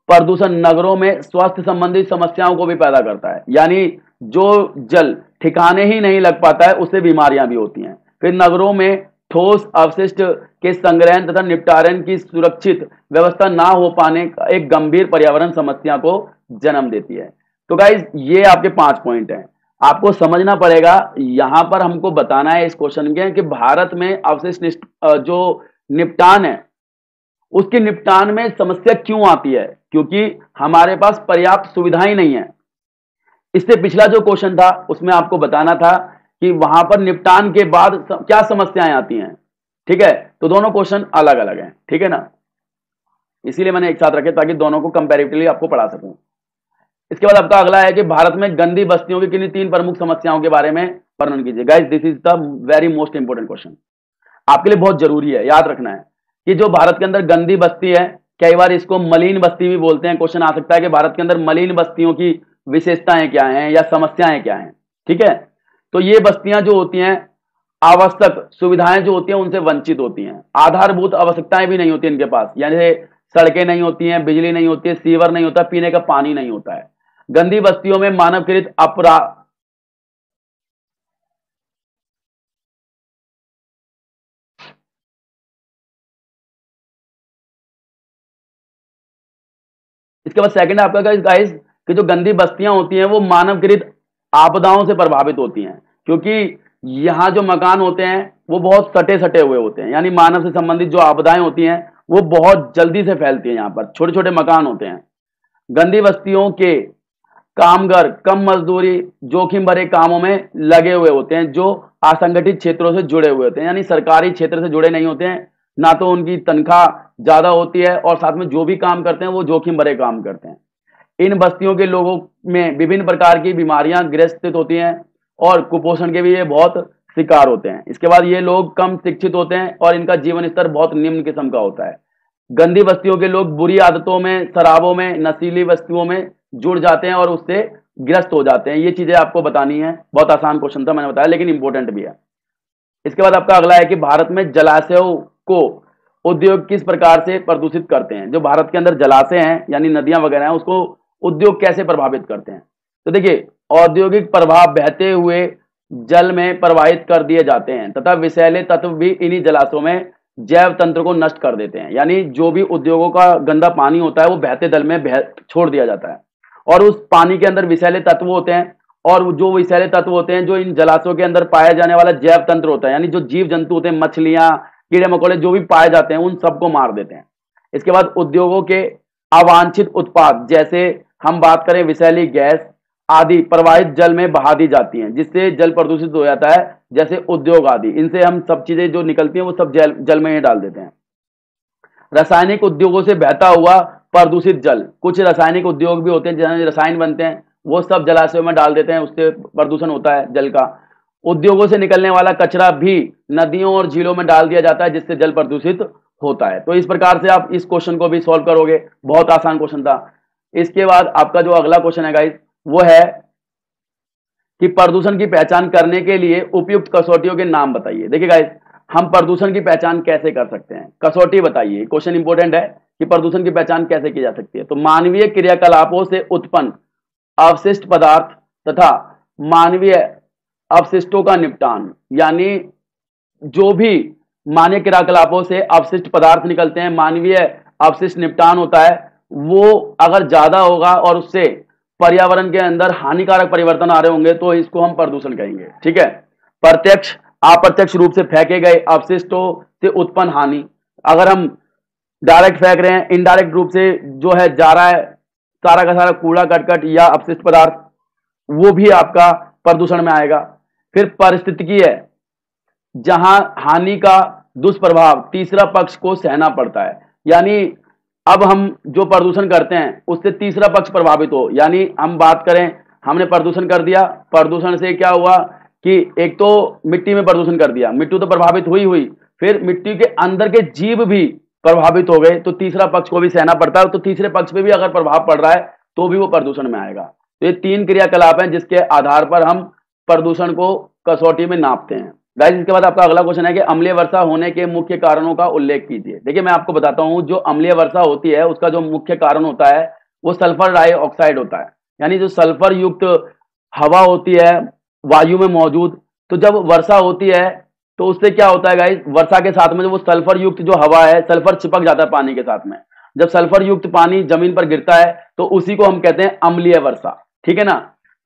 प्रदूषण नगरों में स्वास्थ्य संबंधी समस्याओं को भी पैदा करता है, यानी जो जल ठिकाने ही नहीं लग पाता है उससे बीमारियां भी होती हैं। फिर नगरों में ठोस अपशिष्ट के संग्रहण तथा निपटारण की सुरक्षित व्यवस्था ना हो पाने का एक गंभीर पर्यावरण समस्या को जन्म देती है। तो गाइज ये आपके 5 पॉइंट हैं, आपको समझना पड़ेगा। यहां पर हमको बताना है इस क्वेश्चन के कि भारत में अवशिष्ट जो निपटान है उसके निपटान में समस्या क्यों आती है, क्योंकि हमारे पास पर्याप्त सुविधाएं नहीं है। इससे पिछला जो क्वेश्चन था उसमें आपको बताना था कि वहां पर निपटान के बाद क्या समस्याएं आती हैं। ठीक है, तो दोनों क्वेश्चन अलग अलग हैं, ठीक है ना, इसीलिए मैंने एक साथ रखे ताकि दोनों को कंपैरेटिवली आपको पढ़ा सकूं। इसके बाद आपका अगला है कि भारत में गंदी बस्तियों की किन्हीं 3 प्रमुख समस्याओं के बारे में वर्णन कीजिए। Guys this is the very most important question, आपके लिए बहुत जरूरी है, याद रखना है कि जो भारत के अंदर गंदी बस्ती है, कई बार इसको मलिन बस्ती भी बोलते हैं। क्वेश्चन आ सकता है कि भारत के अंदर मलिन बस्तियों की विशेषताएं क्या हैं या समस्याएं क्या हैं। ठीक है, तो ये बस्तियां जो होती हैं आवश्यक सुविधाएं जो होती हैं उनसे वंचित होती हैं, आधारभूत आवश्यकताएं भी नहीं होती इनके पास, यानी सड़कें नहीं होती हैं, बिजली नहीं होती है, सीवर नहीं होता, पीने का पानी नहीं होता है। गंदी बस्तियों में मानवकृत अपराध इसके बाद सेकंड है आपका गाइस कि जो गंदी बस्तियां होती हैं वो मानवकृत आपदाओं से प्रभावित होती हैं, क्योंकि यहां जो मकान होते हैं वो बहुत सटे सटे हुए होते हैं, यानी मानव से संबंधित जो आपदाएं होती हैं वो बहुत जल्दी से फैलती हैं। यहाँ पर छोटे छोटे मकान होते हैं। गंदी बस्तियों के कामगार कम मजदूरी जोखिम भरे कामों में लगे हुए होते हैं, जो असंगठित क्षेत्रों से जुड़े हुए होते हैं, यानी सरकारी क्षेत्र से जुड़े नहीं होते हैं, ना तो उनकी तनख्वाह ज्यादा होती है और साथ में जो भी काम करते हैं वो जोखिम भरे काम करते हैं। इन बस्तियों के लोगों में विभिन्न प्रकार की बीमारियां ग्रसित होती हैं और कुपोषण के भी ये बहुत शिकार होते हैं। इसके बाद ये लोग कम शिक्षित होते हैं और इनका जीवन स्तर बहुत निम्न किस्म का होता है। गंदी बस्तियों के लोग बुरी आदतों में, शराबों में, नशीली वस्तुओं में जुड़ जाते हैं और उससे ग्रस्त हो जाते हैं। ये चीजें आपको बतानी है, बहुत आसान क्वेश्चन था मैंने बताया, लेकिन इंपॉर्टेंट भी है। इसके बाद आपका अगला है कि भारत में जलाशयों को उद्योग किस प्रकार से प्रदूषित करते हैं। जो भारत के अंदर जलाशय हैं यानी नदियां वगैरह हैं उसको उद्योग कैसे प्रभावित करते हैं। तो देखिए, औद्योगिक प्रभाव बहते हुए जल में प्रवाहित कर दिए जाते हैं तथा विषैले तत्व भी इन्हीं जलाशयों में जैव तंत्र को नष्ट कर देते हैं, यानी जो भी उद्योगों का गंदा पानी होता है वो बहते जल में छोड़ दिया जाता है और उस पानी के अंदर विषैले तत्व होते हैं, और जो विषैले तत्व होते हैं जो इन जलाशयों के अंदर पाया जाने वाला जैव तंत्र होता है, यानी जो जीव जंतु होते हैं, मछलियां, कीड़े मकोड़े जो भी पाए जाते हैं उन सबको मार देते हैं। इसके बाद उद्योगों के अवांछित उत्पाद, जैसे हम बात करें विषैली गैस आदि प्रवाहित जल में बहा दी जाती हैं, जिससे जल प्रदूषित हो जाता है, जैसे उद्योग आदि। इनसे हम सब चीजें जो निकलती हैं वो सब जल में ही डाल देते हैं। रासायनिक उद्योगों से बहता हुआ प्रदूषित जल, कुछ रासायनिक उद्योग भी होते हैं जहां रसायन बनते हैं वो सब जलाशयों में डाल देते हैं, उससे प्रदूषण होता है जल का। उद्योगों से निकलने वाला कचरा भी नदियों और झीलों में डाल दिया जाता है, जिससे जल प्रदूषित होता है। तो इस प्रकार से आप इस क्वेश्चन को भी सॉल्व करोगे, बहुत आसान क्वेश्चन था। इसके बाद आपका जो अगला क्वेश्चन है गाइस वो है कि प्रदूषण की पहचान करने के लिए उपयुक्त कसौटियों के नाम बताइए। देखिए गाइस, हम प्रदूषण की पहचान कैसे कर सकते हैं, कसौटी बताइए। क्वेश्चन इंपॉर्टेंट है कि प्रदूषण की पहचान कैसे की जा सकती है। तो मानवीय क्रियाकलापों से उत्पन्न अवशिष्ट पदार्थ तथा मानवीय अवशिष्टों का निपटान, यानी जो भी मानवीय क्रियाकलापों से अवशिष्ट पदार्थ निकलते हैं, मानवीय अवशिष्ट निपटान होता है, वो अगर ज्यादा होगा और उससे पर्यावरण के अंदर हानिकारक परिवर्तन आ रहे होंगे तो इसको हम प्रदूषण कहेंगे। ठीक है, प्रत्यक्ष अप्रत्यक्ष रूप से फेंके गए अवशिष्टों से उत्पन्न हानि, अगर हम डायरेक्ट फेंक रहे हैं, इनडायरेक्ट रूप से जो है जा रहा है सारा का सारा कूड़ा करकट या अपशिष्ट पदार्थ, वो भी आपका प्रदूषण में आएगा। फिर पारिस्थितिकी है, जहां हानि का दुष्प्रभाव तीसरा पक्ष को सहना पड़ता है, यानी अब हम जो प्रदूषण करते हैं उससे तीसरा पक्ष प्रभावित हो, यानी हम बात करें हमने प्रदूषण कर दिया, प्रदूषण से क्या हुआ कि एक तो मिट्टी में प्रदूषण कर दिया, मिट्टी तो प्रभावित हुई, फिर मिट्टी के अंदर के जीव भी प्रभावित हो गए, तो तीसरा पक्ष को भी सहना पड़ता है। तो तीसरे पक्ष पे भी अगर प्रभाव पड़ रहा है तो भी वो प्रदूषण में आएगा। तो ये 3 क्रियाकलाप हैं जिसके आधार पर हम प्रदूषण को कसौटी में नापते हैं। गाइस इसके बाद आपका अगला क्वेश्चन है कि अम्लीय वर्षा होने के मुख्य कारणों का उल्लेख कीजिए। देखिए मैं आपको बताता हूं, जो अम्लीय वर्षा होती है उसका जो मुख्य कारण होता है वो सल्फर डाइऑक्साइड होता है, यानी जो सल्फर युक्त हवा होती है वायु में मौजूद। तो जब वर्षा होती है तो उससे क्या होता है गाइस, वर्षा के साथ में जो वो सल्फर युक्त जो हवा है, सल्फर चिपक जाता है पानी के साथ में। जब सल्फर युक्त पानी जमीन पर गिरता है तो उसी को हम कहते हैं अम्लीय वर्षा, ठीक है ना।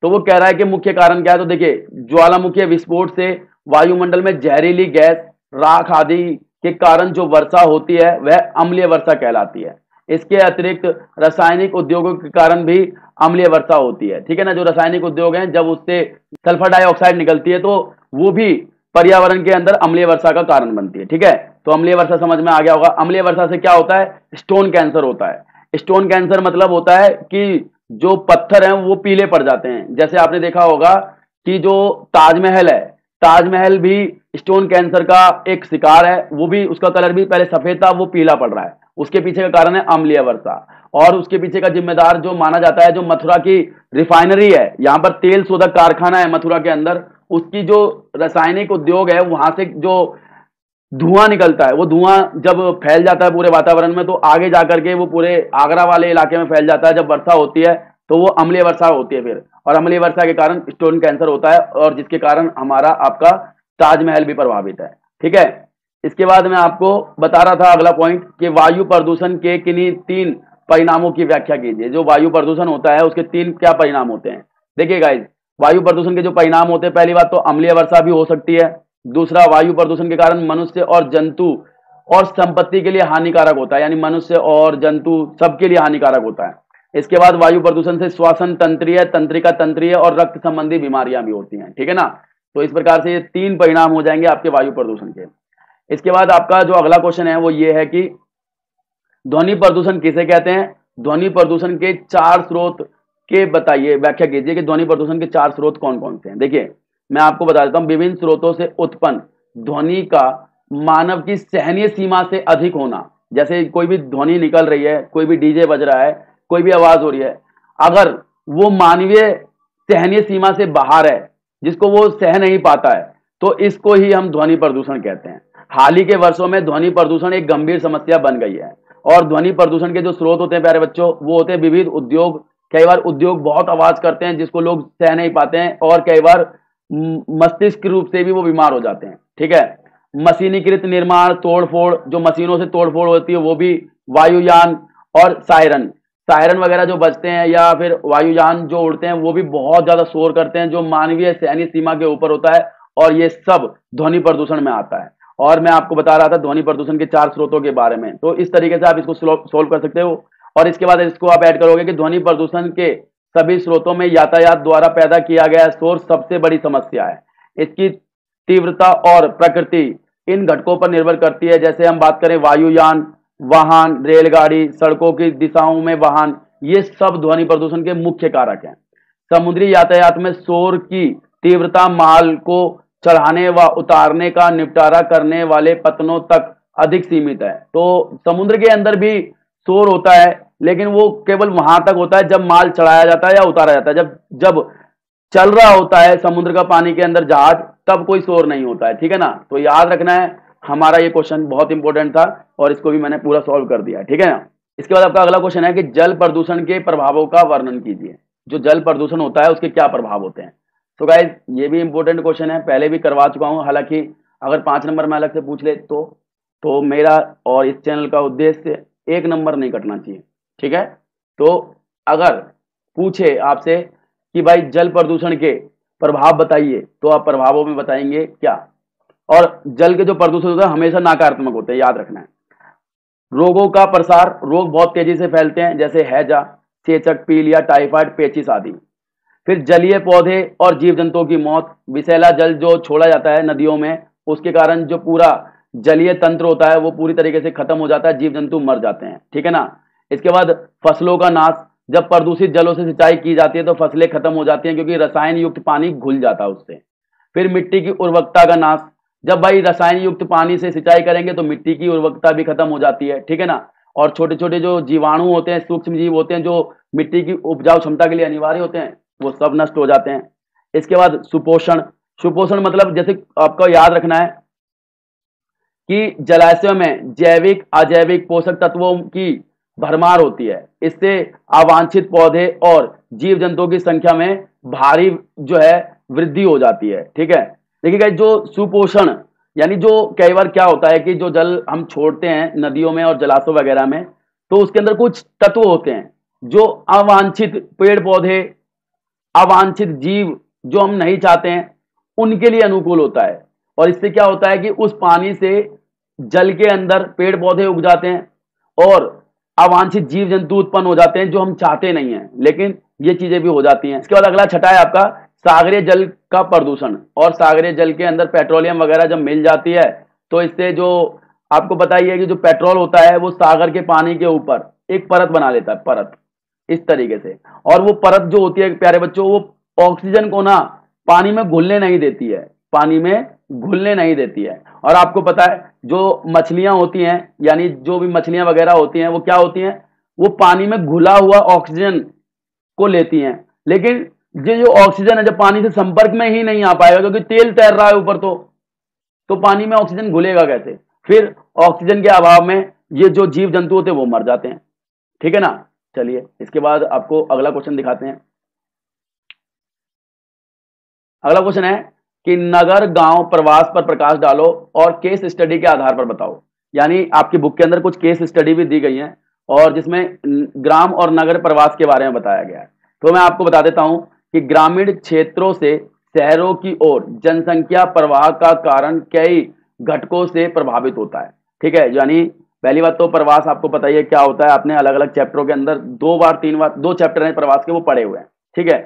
तो वो कह रहा है कि मुख्य कारण क्या है, तो देखिए ज्वालामुखी विस्फोट से वायुमंडल में जहरीली गैस, राख आदि के कारण जो वर्षा होती है वह अम्लीय वर्षा कहलाती है। इसके अतिरिक्त रासायनिक उद्योगों के कारण भी अम्लीय वर्षा होती है, ठीक है ना। जो रासायनिक उद्योग हैं जब उससे सल्फर डाइऑक्साइड निकलती है तो वो भी पर्यावरण के अंदर अम्लीय वर्षा का कारण बनती है, ठीक है। तो अम्लीय वर्षा समझ में आ गया होगा। अम्लीय वर्षा से क्या होता है, स्टोन कैंसर होता है। स्टोन कैंसर मतलब होता है कि जो पत्थर हैं वो पीले पड़ जाते हैं। जैसे आपने देखा होगा कि जो ताजमहल है, ताजमहल भी स्टोन कैंसर का एक शिकार है। वो भी, उसका कलर भी पहले सफेद था, वो पीला पड़ रहा है। उसके पीछे का कारण है अम्लीय वर्षा। और उसके पीछे का जिम्मेदार जो माना जाता है, जो मथुरा की रिफाइनरी है, यहाँ पर तेल शोधक कारखाना है मथुरा के अंदर, उसकी जो रासायनिक उद्योग है वहां से जो धुआं निकलता है, वो धुआं जब फैल जाता है पूरे वातावरण में तो आगे जाकर के वो पूरे आगरा वाले इलाके में फैल जाता है। जब वर्षा होती है तो वो अम्लीय वर्षा होती है फिर, और अम्लीय वर्षा के कारण स्टोन कैंसर होता है, और जिसके कारण हमारा आपका ताजमहल भी प्रभावित है, ठीक है। इसके बाद मैं आपको बता रहा था अगला पॉइंट कि वायु प्रदूषण के किन्हीं 3 परिणामों की व्याख्या कीजिए। जो वायु प्रदूषण होता है उसके 3 क्या परिणाम होते हैं। देखिए गाइज, वायु प्रदूषण के जो परिणाम होते हैं, पहली बात तो अम्लीय वर्षा भी हो सकती है। दूसरा, वायु प्रदूषण के कारण मनुष्य और जंतु और संपत्ति के लिए हानिकारक होता है, यानी मनुष्य और जंतु सबके लिए हानिकारक होता है। इसके बाद वायु प्रदूषण से श्वसन तंत्रीय, तंत्रिका तंत्रीय और रक्त संबंधी बीमारियां भी होती हैं, ठीक है ना। तो इस प्रकार से ये 3 परिणाम हो जाएंगे आपके वायु प्रदूषण के। इसके बाद आपका जो अगला क्वेश्चन है वो ये है कि ध्वनि प्रदूषण किसे कहते हैं। ध्वनि प्रदूषण के 4 स्रोत के बताइए, व्याख्या कीजिए कि ध्वनि प्रदूषण के 4 स्रोत कौन कौन से हैं। देखिए मैं आपको बता देता हूं, विभिन्न स्रोतों से उत्पन्न ध्वनि का मानव की सहनीय सीमा से अधिक होना। जैसे कोई भी ध्वनि निकल रही है, कोई भी डीजे बज रहा है, कोई भी आवाज हो रही है, अगर वो मानवीय सहनीय सीमा से बाहर है, जिसको वो सह नहीं पाता है, तो इसको ही हम ध्वनि प्रदूषण कहते हैं। हाल ही के वर्षों में ध्वनि प्रदूषण एक गंभीर समस्या बन गई है। और ध्वनि प्रदूषण के जो स्रोत होते हैं प्यारे बच्चों, वो होते हैं विविध उद्योग। कई बार उद्योग बहुत आवाज करते हैं जिसको लोग सह नहीं पाते हैं, और कई बार मस्तिष्क रूप से भी वो बीमार हो जाते हैं, ठीक है। मशीनीकृत निर्माण, तोड़फोड़, जो मशीनों से तोड़फोड़ होती है वो भी, वायुयान और सायरन, सायरन वगैरह जो बजते हैं, या फिर वायुयान जो उड़ते हैं वो भी बहुत ज्यादा शोर करते हैं जो मानवीय सहनीय सीमा के ऊपर होता है, और ये सब ध्वनि प्रदूषण में आता है। और मैं आपको बता रहा था ध्वनि प्रदूषण के 4 स्रोतों के बारे में, तो इस तरीके से आप इसको सोल्व कर सकते हो। और इसके बाद इसको आप ऐड करोगे कि ध्वनि प्रदूषण के सभी स्रोतों में यातायात द्वारा पैदा किया गया शोर सबसे बड़ी समस्या है। इसकी तीव्रता और प्रकृति इन घटकों पर निर्भर करती है। जैसे हम बात करें वायुयान, वाहन, रेलगाड़ी, सड़कों की दिशाओं में वाहन, ये सब ध्वनि प्रदूषण के मुख्य कारक हैं। समुद्री यातायात में शोर की तीव्रता माल को चढ़ाने व उतारने का निपटारा करने वाले पतनों तक अधिक सीमित है। तो समुद्र के अंदर भी शोर होता है, लेकिन वो केवल वहां तक होता है जब माल चढ़ाया जाता है या उतारा जाता है। जब जब चल रहा होता है समुद्र का पानी के अंदर जहाज, तब कोई शोर नहीं होता है, ठीक है ना। तो याद रखना है, हमारा ये क्वेश्चन बहुत इंपॉर्टेंट था और इसको भी मैंने पूरा सॉल्व कर दिया, ठीक है ना। इसके बाद आपका अगला क्वेश्चन है कि जल प्रदूषण के प्रभावों का वर्णन कीजिए। जो जल प्रदूषण होता है उसके क्या प्रभाव होते हैं। तो गाइज ये भी इंपॉर्टेंट क्वेश्चन है, पहले भी करवा चुका हूं। हालांकि अगर 5 नंबर में अलग से पूछ ले तो मेरा और इस चैनल का उद्देश्य 1 नंबर नहीं कटना चाहिए, ठीक है। तो अगर पूछे आपसे कि भाई जल प्रदूषण के प्रभाव बताइए, तो आप प्रभावों में बताएंगे क्या। और जल के जो प्रदूषण होते हैं हमेशा नकारात्मक होते हैं, याद रखना है। रोगों का प्रसार, रोग बहुत तेजी से फैलते हैं, जैसे हैजा, चेचक, पीलिया, टाइफाइड, पेचिस आदि। फिर जलीय पौधे और जीव जंतुओं की मौत, विषैला जल जो छोड़ा जाता है नदियों में, उसके कारण जो पूरा जलीय तंत्र होता है वो पूरी तरीके से खत्म हो जाता है, जीव जंतु मर जाते हैं, ठीक है ना। इसके बाद फसलों का नाश, जब प्रदूषित जलों से सिंचाई की जाती है तो फसलें खत्म हो जाती हैं क्योंकि रसायन युक्त पानी घुल जाता है उससे। फिर मिट्टी की उर्वरकता का नाश, जब भाई रसायन युक्त पानी से सिंचाई करेंगे तो मिट्टी की उर्वरकता भी खत्म हो जाती है, ठीक है ना। और छोटे छोटे जो जीवाणु होते हैं, सूक्ष्म जीव होते हैं, जो मिट्टी की उपजाऊ क्षमता के लिए अनिवार्य होते हैं, वो सब नष्ट हो जाते हैं। इसके बाद सुपोषण, सुपोषण मतलब जैसे आपको याद रखना है कि जलाशयों में जैविक अजैविक पोषक तत्वों की भरमार होती है। इससे अवांछित पौधे और जीव जंतुओं की संख्या में भारी जो है वृद्धि हो जाती है। ठीक है, देखिए गाइस, जो सुपोषण यानी जो कई बार क्या होता है कि जो जल हम छोड़ते हैं नदियों में और जलाशयों वगैरह में, तो उसके अंदर कुछ तत्व होते हैं जो अवांछित पेड़ पौधे, अवांछित जीव जो हम नहीं चाहते हैं, उनके लिए अनुकूल होता है। और इससे क्या होता है कि उस पानी से जल के अंदर पेड़ पौधे उग जाते हैं और अवांछित जीव जंतु उत्पन्न हो जाते हैं जो हम चाहते नहीं हैं, लेकिन ये चीजें भी हो जाती हैं। इसके बाद अगला छठा है आपका सागरीय जल का प्रदूषण। और सागरीय जल के अंदर पेट्रोलियम वगैरह जब मिल जाती है तो इससे जो आपको पता ही है कि जो पेट्रोल होता है वो सागर के पानी के ऊपर एक परत बना लेता है, परत इस तरीके से। और वो परत जो होती है प्यारे बच्चों, वो ऑक्सीजन को ना पानी में घुलने नहीं देती है, पानी में घुलने नहीं देती है। और आपको पता है जो मछलियां होती हैं, यानी जो भी मछलियां वगैरह होती हैं, वो क्या होती हैं, वो पानी में घुला हुआ ऑक्सीजन को लेती हैं। लेकिन ये जो ऑक्सीजन है जब पानी से संपर्क में ही नहीं आ पाएगा, क्योंकि तेल तैर रहा है ऊपर, तो पानी में ऑक्सीजन घुलेगा कैसे? फिर ऑक्सीजन के अभाव में ये जो जीव जंतु होते हैं वो मर जाते हैं। ठीक है ना। चलिए इसके बाद आपको अगला क्वेश्चन दिखाते हैं। अगला क्वेश्चन है कि नगर गांव प्रवास पर प्रकाश डालो और केस स्टडी के आधार पर बताओ। यानी आपकी बुक के अंदर कुछ केस स्टडी भी दी गई है और जिसमें ग्राम और नगर प्रवास के बारे में बताया गया है। तो मैं आपको बता देता हूं कि ग्रामीण क्षेत्रों से शहरों की ओर जनसंख्या प्रवाह का कारण कई घटकों से प्रभावित होता है। ठीक है, यानी पहली बात तो प्रवास आपको पता ही है क्या होता है, आपने अलग अलग चैप्टरों के अंदर 2 बार 3 बार 2 चैप्टर हैं प्रवास के वो पढ़े हुए हैं। ठीक है,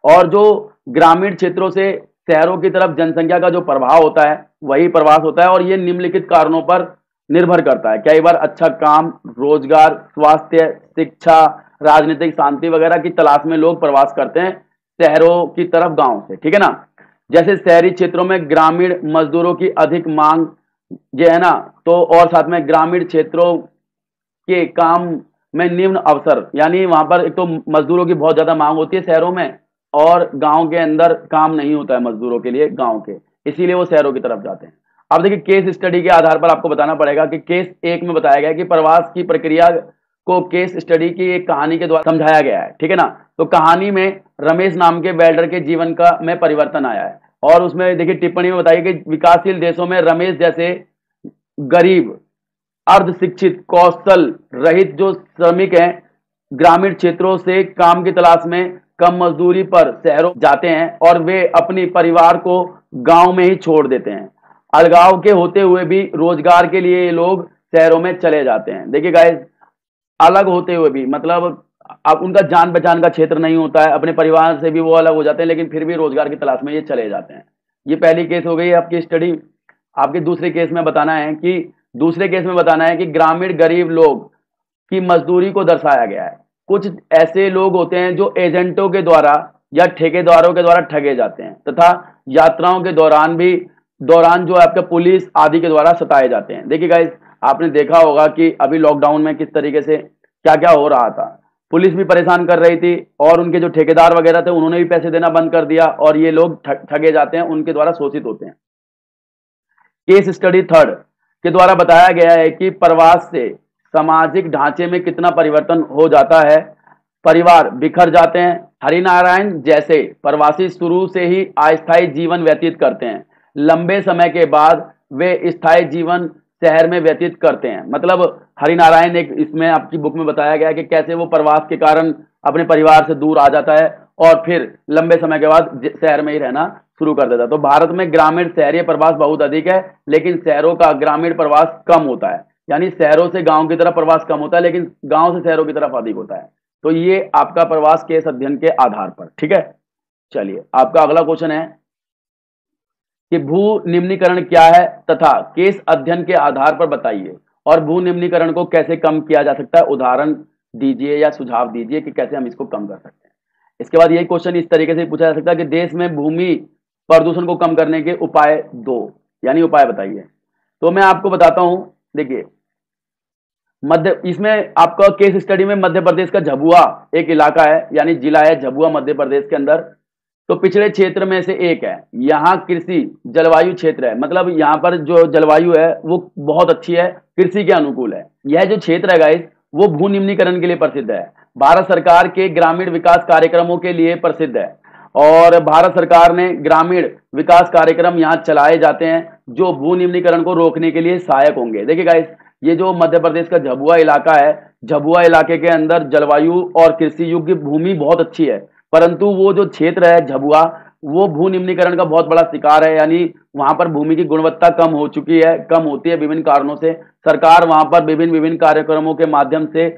और जो ग्रामीण क्षेत्रों से शहरों की तरफ जनसंख्या का जो प्रभाव होता है वही प्रवास होता है। और ये निम्नलिखित कारणों पर निर्भर करता है। कई बार अच्छा काम, रोजगार, स्वास्थ्य, शिक्षा, राजनीतिक शांति वगैरह की तलाश में लोग प्रवास करते हैं शहरों की तरफ गांव से। ठीक है ना। जैसे शहरी क्षेत्रों में ग्रामीण मजदूरों की अधिक मांग ये है ना, तो और साथ में ग्रामीण क्षेत्रों के काम में निम्न अवसर, यानी वहां पर एक तो मजदूरों की बहुत ज्यादा मांग होती है शहरों में, और गांव के अंदर काम नहीं होता है मजदूरों के लिए गांव के, इसीलिए वो शहरों की तरफ जाते हैं। अब देखिए केस स्टडी के आधार पर आपको बताना पड़ेगा कि केस 1 में बताया गया कि प्रवास की प्रक्रिया को केस स्टडी की एक कहानी के द्वारा समझाया गया है। ठीक है ना। तो कहानी में रमेश नाम के वेल्डर के जीवन का में परिवर्तन आया है। और उसमें देखिए टिप्पणी में बताइए कि विकासशील देशों में रमेश जैसे गरीब, अर्ध शिक्षित, कौशल रहित जो श्रमिक हैं ग्रामीण क्षेत्रों से काम की तलाश में कम मजदूरी पर शहरों जाते हैं और वे अपनी परिवार को गांव में ही छोड़ देते हैं। अलगाव के होते हुए भी रोजगार के लिए ये लोग शहरों में चले जाते हैं। देखिए गाइस, अलग होते हुए भी मतलब अब उनका जान पहचान का क्षेत्र नहीं होता है, अपने परिवार से भी वो अलग हो जाते हैं, लेकिन फिर भी रोजगार की तलाश में ये चले जाते हैं। ये पहली केस हो गई आपकी स्टडी। आपके दूसरे केस में बताना है कि ग्रामीण गरीब लोग की मजदूरी को दर्शाया गया है। कुछ ऐसे लोग होते हैं जो एजेंटों के द्वारा या ठेकेदारों के द्वारा ठगे जाते हैं तथा यात्राओं के दौरान जो आपका पुलिस आदि के द्वारा सताए जाते हैं। देखिए गाइस, आपने देखा होगा कि अभी लॉकडाउन में किस तरीके से क्या क्या हो रहा था। पुलिस भी परेशान कर रही थी और उनके जो ठेकेदार वगैरह थे उन्होंने भी पैसे देना बंद कर दिया और ये लोग ठगे जाते हैं, उनके द्वारा शोषित होते हैं। केस स्टडी 3 के द्वारा बताया गया है कि प्रवास से सामाजिक ढांचे में कितना परिवर्तन हो जाता है। परिवार बिखर जाते हैं। हरिनारायण जैसे प्रवासी शुरू से ही अस्थायी जीवन व्यतीत करते हैं, लंबे समय के बाद वे स्थायी जीवन शहर में व्यतीत करते हैं। मतलब हरिनारायण एक इसमें आपकी बुक में बताया गया है कि कैसे वो प्रवास के कारण अपने परिवार से दूर आ जाता है और फिर लंबे समय के बाद शहर में ही रहना शुरू कर देता है। तो भारत में ग्रामीण शहरीय प्रवास बहुत अधिक है, लेकिन शहरों का ग्रामीण प्रवास कम होता है। यानी शहरों से गांव की तरफ प्रवास कम होता है, लेकिन गांव से शहरों की तरफ अधिक होता है। तो ये आपका प्रवास केस अध्ययन के आधार पर। ठीक है, चलिए आपका अगला क्वेश्चन है कि भू निम्नीकरण क्या है तथा केस अध्ययन के आधार पर बताइए और भू निम्नीकरण को कैसे कम किया जा सकता है। उदाहरण दीजिए या सुझाव दीजिए कि कैसे हम इसको कम कर सकते हैं। इसके बाद यही क्वेश्चन इस तरीके से पूछा जा सकता है कि देश में भूमि प्रदूषण को कम करने के उपाय दो, यानी उपाय बताइए। तो मैं आपको बताता हूं, देखिए इसमें आपका केस स्टडी में मध्य प्रदेश का झबुआ एक इलाका है, यानी जिला है झबुआ मध्य प्रदेश के अंदर। तो पिछड़े क्षेत्र में से एक है। यहाँ कृषि जलवायु क्षेत्र है, मतलब यहाँ पर जो जलवायु है वो बहुत अच्छी है, कृषि के अनुकूल है। यह जो क्षेत्र है गाइस वो भू निम्नीकरण के लिए प्रसिद्ध है, भारत सरकार के ग्रामीण विकास कार्यक्रमों के लिए प्रसिद्ध है, और भारत सरकार ने ग्रामीण विकास कार्यक्रम यहाँ चलाए जाते हैं जो भू निम्नीकरण को रोकने के लिए सहायक होंगे। देखिए गाइस, ये जो मध्य प्रदेश का झाबुआ इलाका है, झाबुआ इलाके के अंदर जलवायु और कृषि योग्य भूमि बहुत अच्छी है, परंतु वो जो क्षेत्र है झाबुआ, वो भू निम्नीकरण का बहुत बड़ा शिकार है, यानी वहां पर भूमि की गुणवत्ता कम हो चुकी है, कम होती है विभिन्न कारणों से। सरकार वहां पर विभिन्न कार्यक्रमों के माध्यम से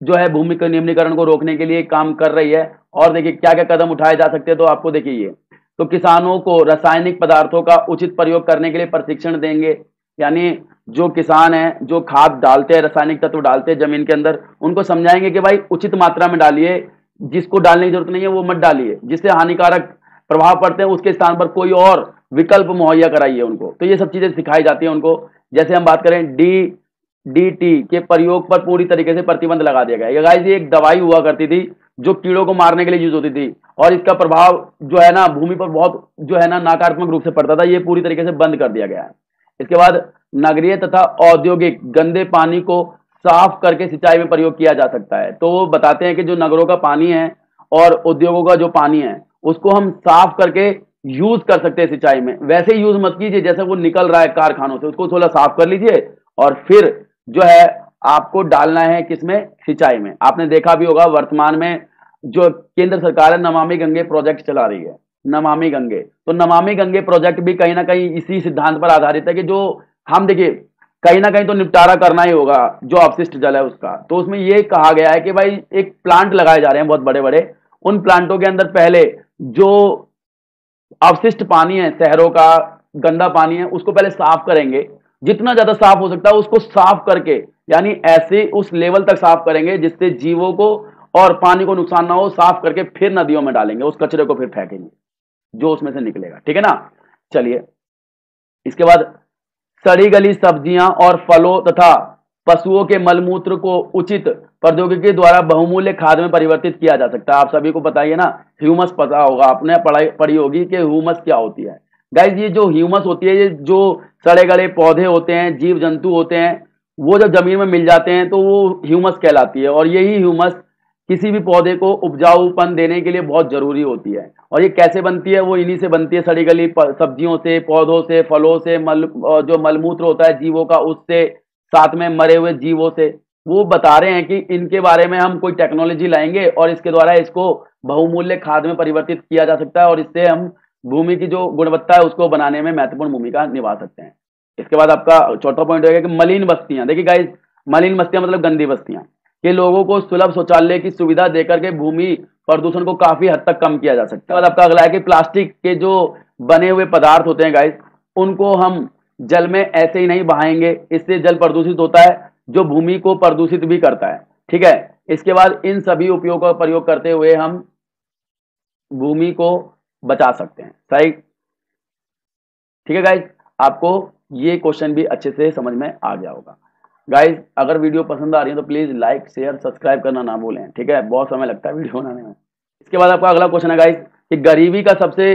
जो है भूमि के निम्नीकरण को रोकने के लिए काम कर रही है। और देखिए क्या क्या कदम उठाए जा सकते हैं, तो आपको देखिए ये तो किसानों को रासायनिक पदार्थों का उचित प्रयोग करने के लिए प्रशिक्षण देंगे, यानी जो किसान है जो खाद डालते हैं, रासायनिक तत्व डालते हैं जमीन के अंदर, उनको समझाएंगे कि भाई उचित मात्रा में डालिए, जिसको डालने की जरूरत नहीं है वो मत डालिए, जिससे हानिकारक प्रभाव पड़ते हैं उसके स्थान पर कोई और विकल्प मुहैया कराइए उनको। तो ये सब चीजें सिखाई जाती है उनको। जैसे हम बात करें DDT के प्रयोग पर पूरी तरीके से प्रतिबंध लगा दिया गया है। गाइस ये एक दवाई हुआ करती थी जो कीड़ों को मारने के लिए यूज होती थी, और इसका प्रभाव जो है ना भूमि पर बहुत जो है ना नकारात्मक रूप से पड़ता था, ये पूरी तरीके से बंद कर दिया गया है। इसके बाद नगरीय तथा औद्योगिक गंदे पानी को साफ करके सिंचाई में प्रयोग किया जा सकता है। तो वो बताते हैं कि जो नगरों का पानी है और उद्योगों का जो पानी है उसको हम साफ करके यूज कर सकते हैं सिंचाई में। वैसे यूज मत कीजिए जैसे वो निकल रहा है कारखानों से, उसको थोड़ा साफ कर लीजिए और फिर जो है आपको डालना है किसमें, सिंचाई में। आपने देखा भी होगा वर्तमान में जो केंद्र सरकार है नमामि गंगे प्रोजेक्ट चला रही है, नमामि गंगे। तो नमामि गंगे प्रोजेक्ट भी कहीं ना कहीं इसी सिद्धांत पर आधारित है कि जो हम देखिए कहीं ना कहीं तो निपटारा करना ही होगा जो अपशिष्ट जल है उसका। तो उसमें ये कहा गया है कि भाई एक प्लांट लगाए जा रहे हैं बहुत बड़े बड़े, उन प्लांटों के अंदर पहले जो अवशिष्ट पानी है, शहरों का गंदा पानी है, उसको पहले साफ करेंगे, जितना ज्यादा साफ हो सकता है उसको साफ करके, यानी ऐसे उस लेवल तक साफ करेंगे जिससे जीवों को और पानी को नुकसान ना हो, साफ करके फिर नदियों में डालेंगे, उस कचरे को फिर फेंकेंगे जो उसमें से निकलेगा, ठीक है ना। चलिए इसके बाद सड़ी गली सब्जियां और फलों तथा पशुओं के मलमूत्र को उचित प्रौद्योगिकी द्वारा बहुमूल्य खाद में परिवर्तित किया जा सकता है। आप सभी को पता ही है ना, ह्यूमस पता होगा, आपने पढ़ी होगी कि ह्यूमस क्या होती है। गाइस ये जो ह्यूमस होती है, ये जो सड़े गले पौधे होते हैं, जीव जंतु होते हैं, वो जब जमीन में मिल जाते हैं तो वो ह्यूमस कहलाती है, और यही ह्यूमस किसी भी पौधे को उपजाऊपन देने के लिए बहुत जरूरी होती है। और ये कैसे बनती है, वो इन्हीं से बनती है, सड़ी गली सब्जियों से, पौधों से, फलों से, जो मलमूत्र होता है जीवों का उससे, साथ में मरे हुए जीवों से। वो बता रहे हैं कि इनके बारे में हम कोई टेक्नोलॉजी लाएंगे और इसके द्वारा इसको बहुमूल्य खाद में परिवर्तित किया जा सकता है, और इससे हम भूमि की जो गुणवत्ता है उसको बनाने में महत्वपूर्ण भूमिका निभा सकते हैं। इसके बाद आपका चौथा पॉइंट होगा कि मलिन बस्तियां। देखिए गाइस, मलिन बस्तियां मतलब गंदी बस्तियां, कि लोगों को सुलभ शौचालय की सुविधा देकर के भूमि प्रदूषण को काफी हद तक कम किया जा सकता है। आपका अगला है कि प्लास्टिक के जो बने हुए पदार्थ होते हैं गाइस, उनको हम जल में ऐसे ही नहीं बहाएंगे, इससे जल प्रदूषित होता है जो भूमि को प्रदूषित भी करता है, ठीक है। इसके बाद इन सभी उपयोग का प्रयोग करते हुए हम भूमि को बचा सकते हैं, सही, ठीक है गाइस। आपको ये क्वेश्चन भी अच्छे से समझ में आ गया होगा। गाइस अगर वीडियो पसंद आ रही है तो प्लीज लाइक शेयर सब्सक्राइब करना ना भूलें, ठीक है, बहुत समय लगता है वीडियो बनाने में। इसके बाद आपका अगला क्वेश्चन है गाइस कि गरीबी का सबसे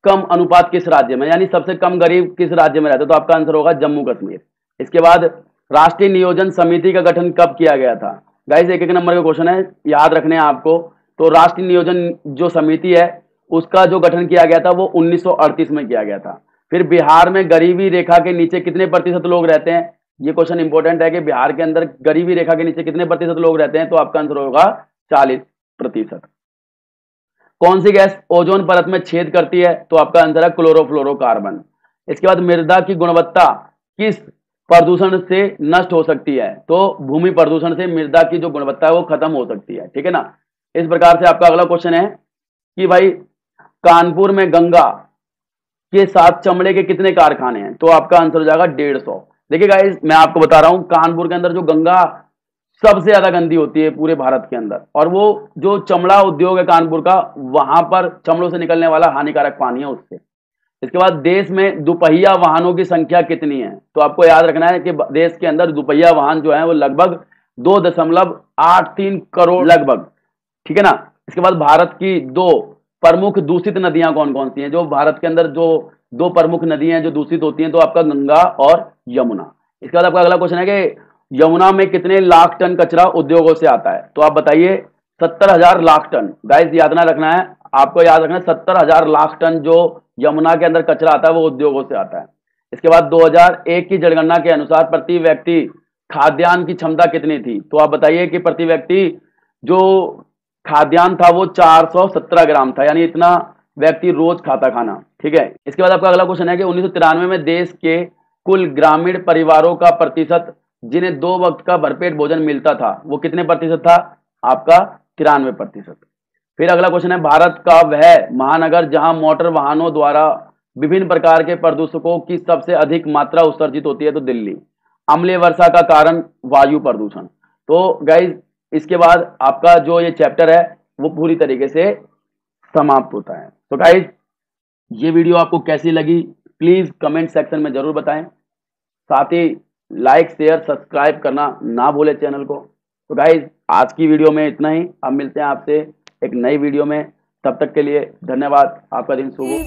कम अनुपात किस राज्य में, यानी सबसे कम गरीब किस राज्य में रहते हैं, तो आपका आंसर होगा जम्मू कश्मीर। इसके बाद राष्ट्रीय नियोजन समिति का गठन कब किया गया था। गाइस एक नंबर का क्वेश्चन है, याद रखने हैं आपको। तो राष्ट्रीय नियोजन जो समिति है उसका जो गठन किया गया था वो 1938 में किया गया था। फिर बिहार में गरीबी रेखा के नीचे कितने प्रतिशत लोग रहते हैं, ये क्वेश्चन इंपॉर्टेंट है कि बिहार के अंदर गरीबी रेखा के नीचे कितने प्रतिशत लोग रहते हैं, तो आपका आंसर होगा 40%। कौन सी गैस ओजोन परत में छेद करती है, तो आपका आंसर है क्लोरोफ्लोरोकार्बन। इसके बाद मृदा की गुणवत्ता किस प्रदूषण से नष्ट हो सकती है, तो भूमि प्रदूषण से मृदा की जो गुणवत्ता है वो खत्म हो सकती है, ठीक है ना। इस प्रकार से आपका अगला क्वेश्चन है कि भाई कानपुर में गंगा के साथ चमड़े के कितने कारखाने हैं, तो आपका आंसर हो जाएगा 150। देखिए गाइस मैं आपको बता रहा हूं कानपुर के अंदर जो गंगा सबसे ज्यादा गंदी होती है पूरे भारत के अंदर, और वो जो चमड़ा उद्योग है कानपुर का, वहां पर चमड़ों से निकलने वाला हानिकारक पानी है उससे। इसके बाद देश में दुपहिया वाहनों की संख्या कितनी है, तो आपको याद रखना है कि देश के अंदर दुपहिया वाहन जो है वो लगभग 2.83 करोड़ लगभग, ठीक है ना। इसके बाद भारत की 2 प्रमुख दूषित नदियां कौन कौन सी हैं? जो भारत के अंदर जो 2 प्रमुख नदियां हैं जो दूषित होती हैं, तो आपका गंगा और यमुना। इसके बाद आपका अगला क्वेश्चन है कि यमुना में कितने लाख टन कचरा उद्योगों से आता है? तो आप बताइए 70,000 लाख टन। गाइस याद ना रखना है, आपको याद रखना है 70,000 लाख टन जो यमुना के अंदर कचरा आता है वो उद्योगों से आता है। इसके बाद 2001 की जनगणना के अनुसार प्रति व्यक्ति खाद्यान्न की क्षमता कितनी थी? तो आप बताइए कि प्रति व्यक्ति जो खाद्यान्न था वो 417 ग्राम था, यानी इतना व्यक्ति रोज खाता खाना। ठीक है। इसके बाद आपका अगला क्वेश्चन है कि 1993 में देश के कुल ग्रामीण परिवारों का प्रतिशत जिन्हें 2 वक्त का भरपेट भोजन मिलता था वो कितने प्रतिशत था? आपका 93%। फिर अगला क्वेश्चन है भारत का वह महानगर जहां मोटर वाहनों द्वारा विभिन्न प्रकार के प्रदूषकों की सबसे अधिक मात्रा उत्सर्जित होती है? तो दिल्ली। अम्लीय वर्षा का कारण वायु प्रदूषण। तो गाइज इसके बाद आपका जो ये चैप्टर है वो पूरी तरीके से समाप्त होता है। तो गाइज ये वीडियो आपको कैसी लगी प्लीज कमेंट सेक्शन में जरूर बताएं। साथ ही लाइक शेयर सब्सक्राइब करना ना भूले चैनल को। तो गाइज आज की वीडियो में इतना ही। अब मिलते हैं आपसे एक नई वीडियो में, तब तक के लिए धन्यवाद। आपका दिन शुभ हो।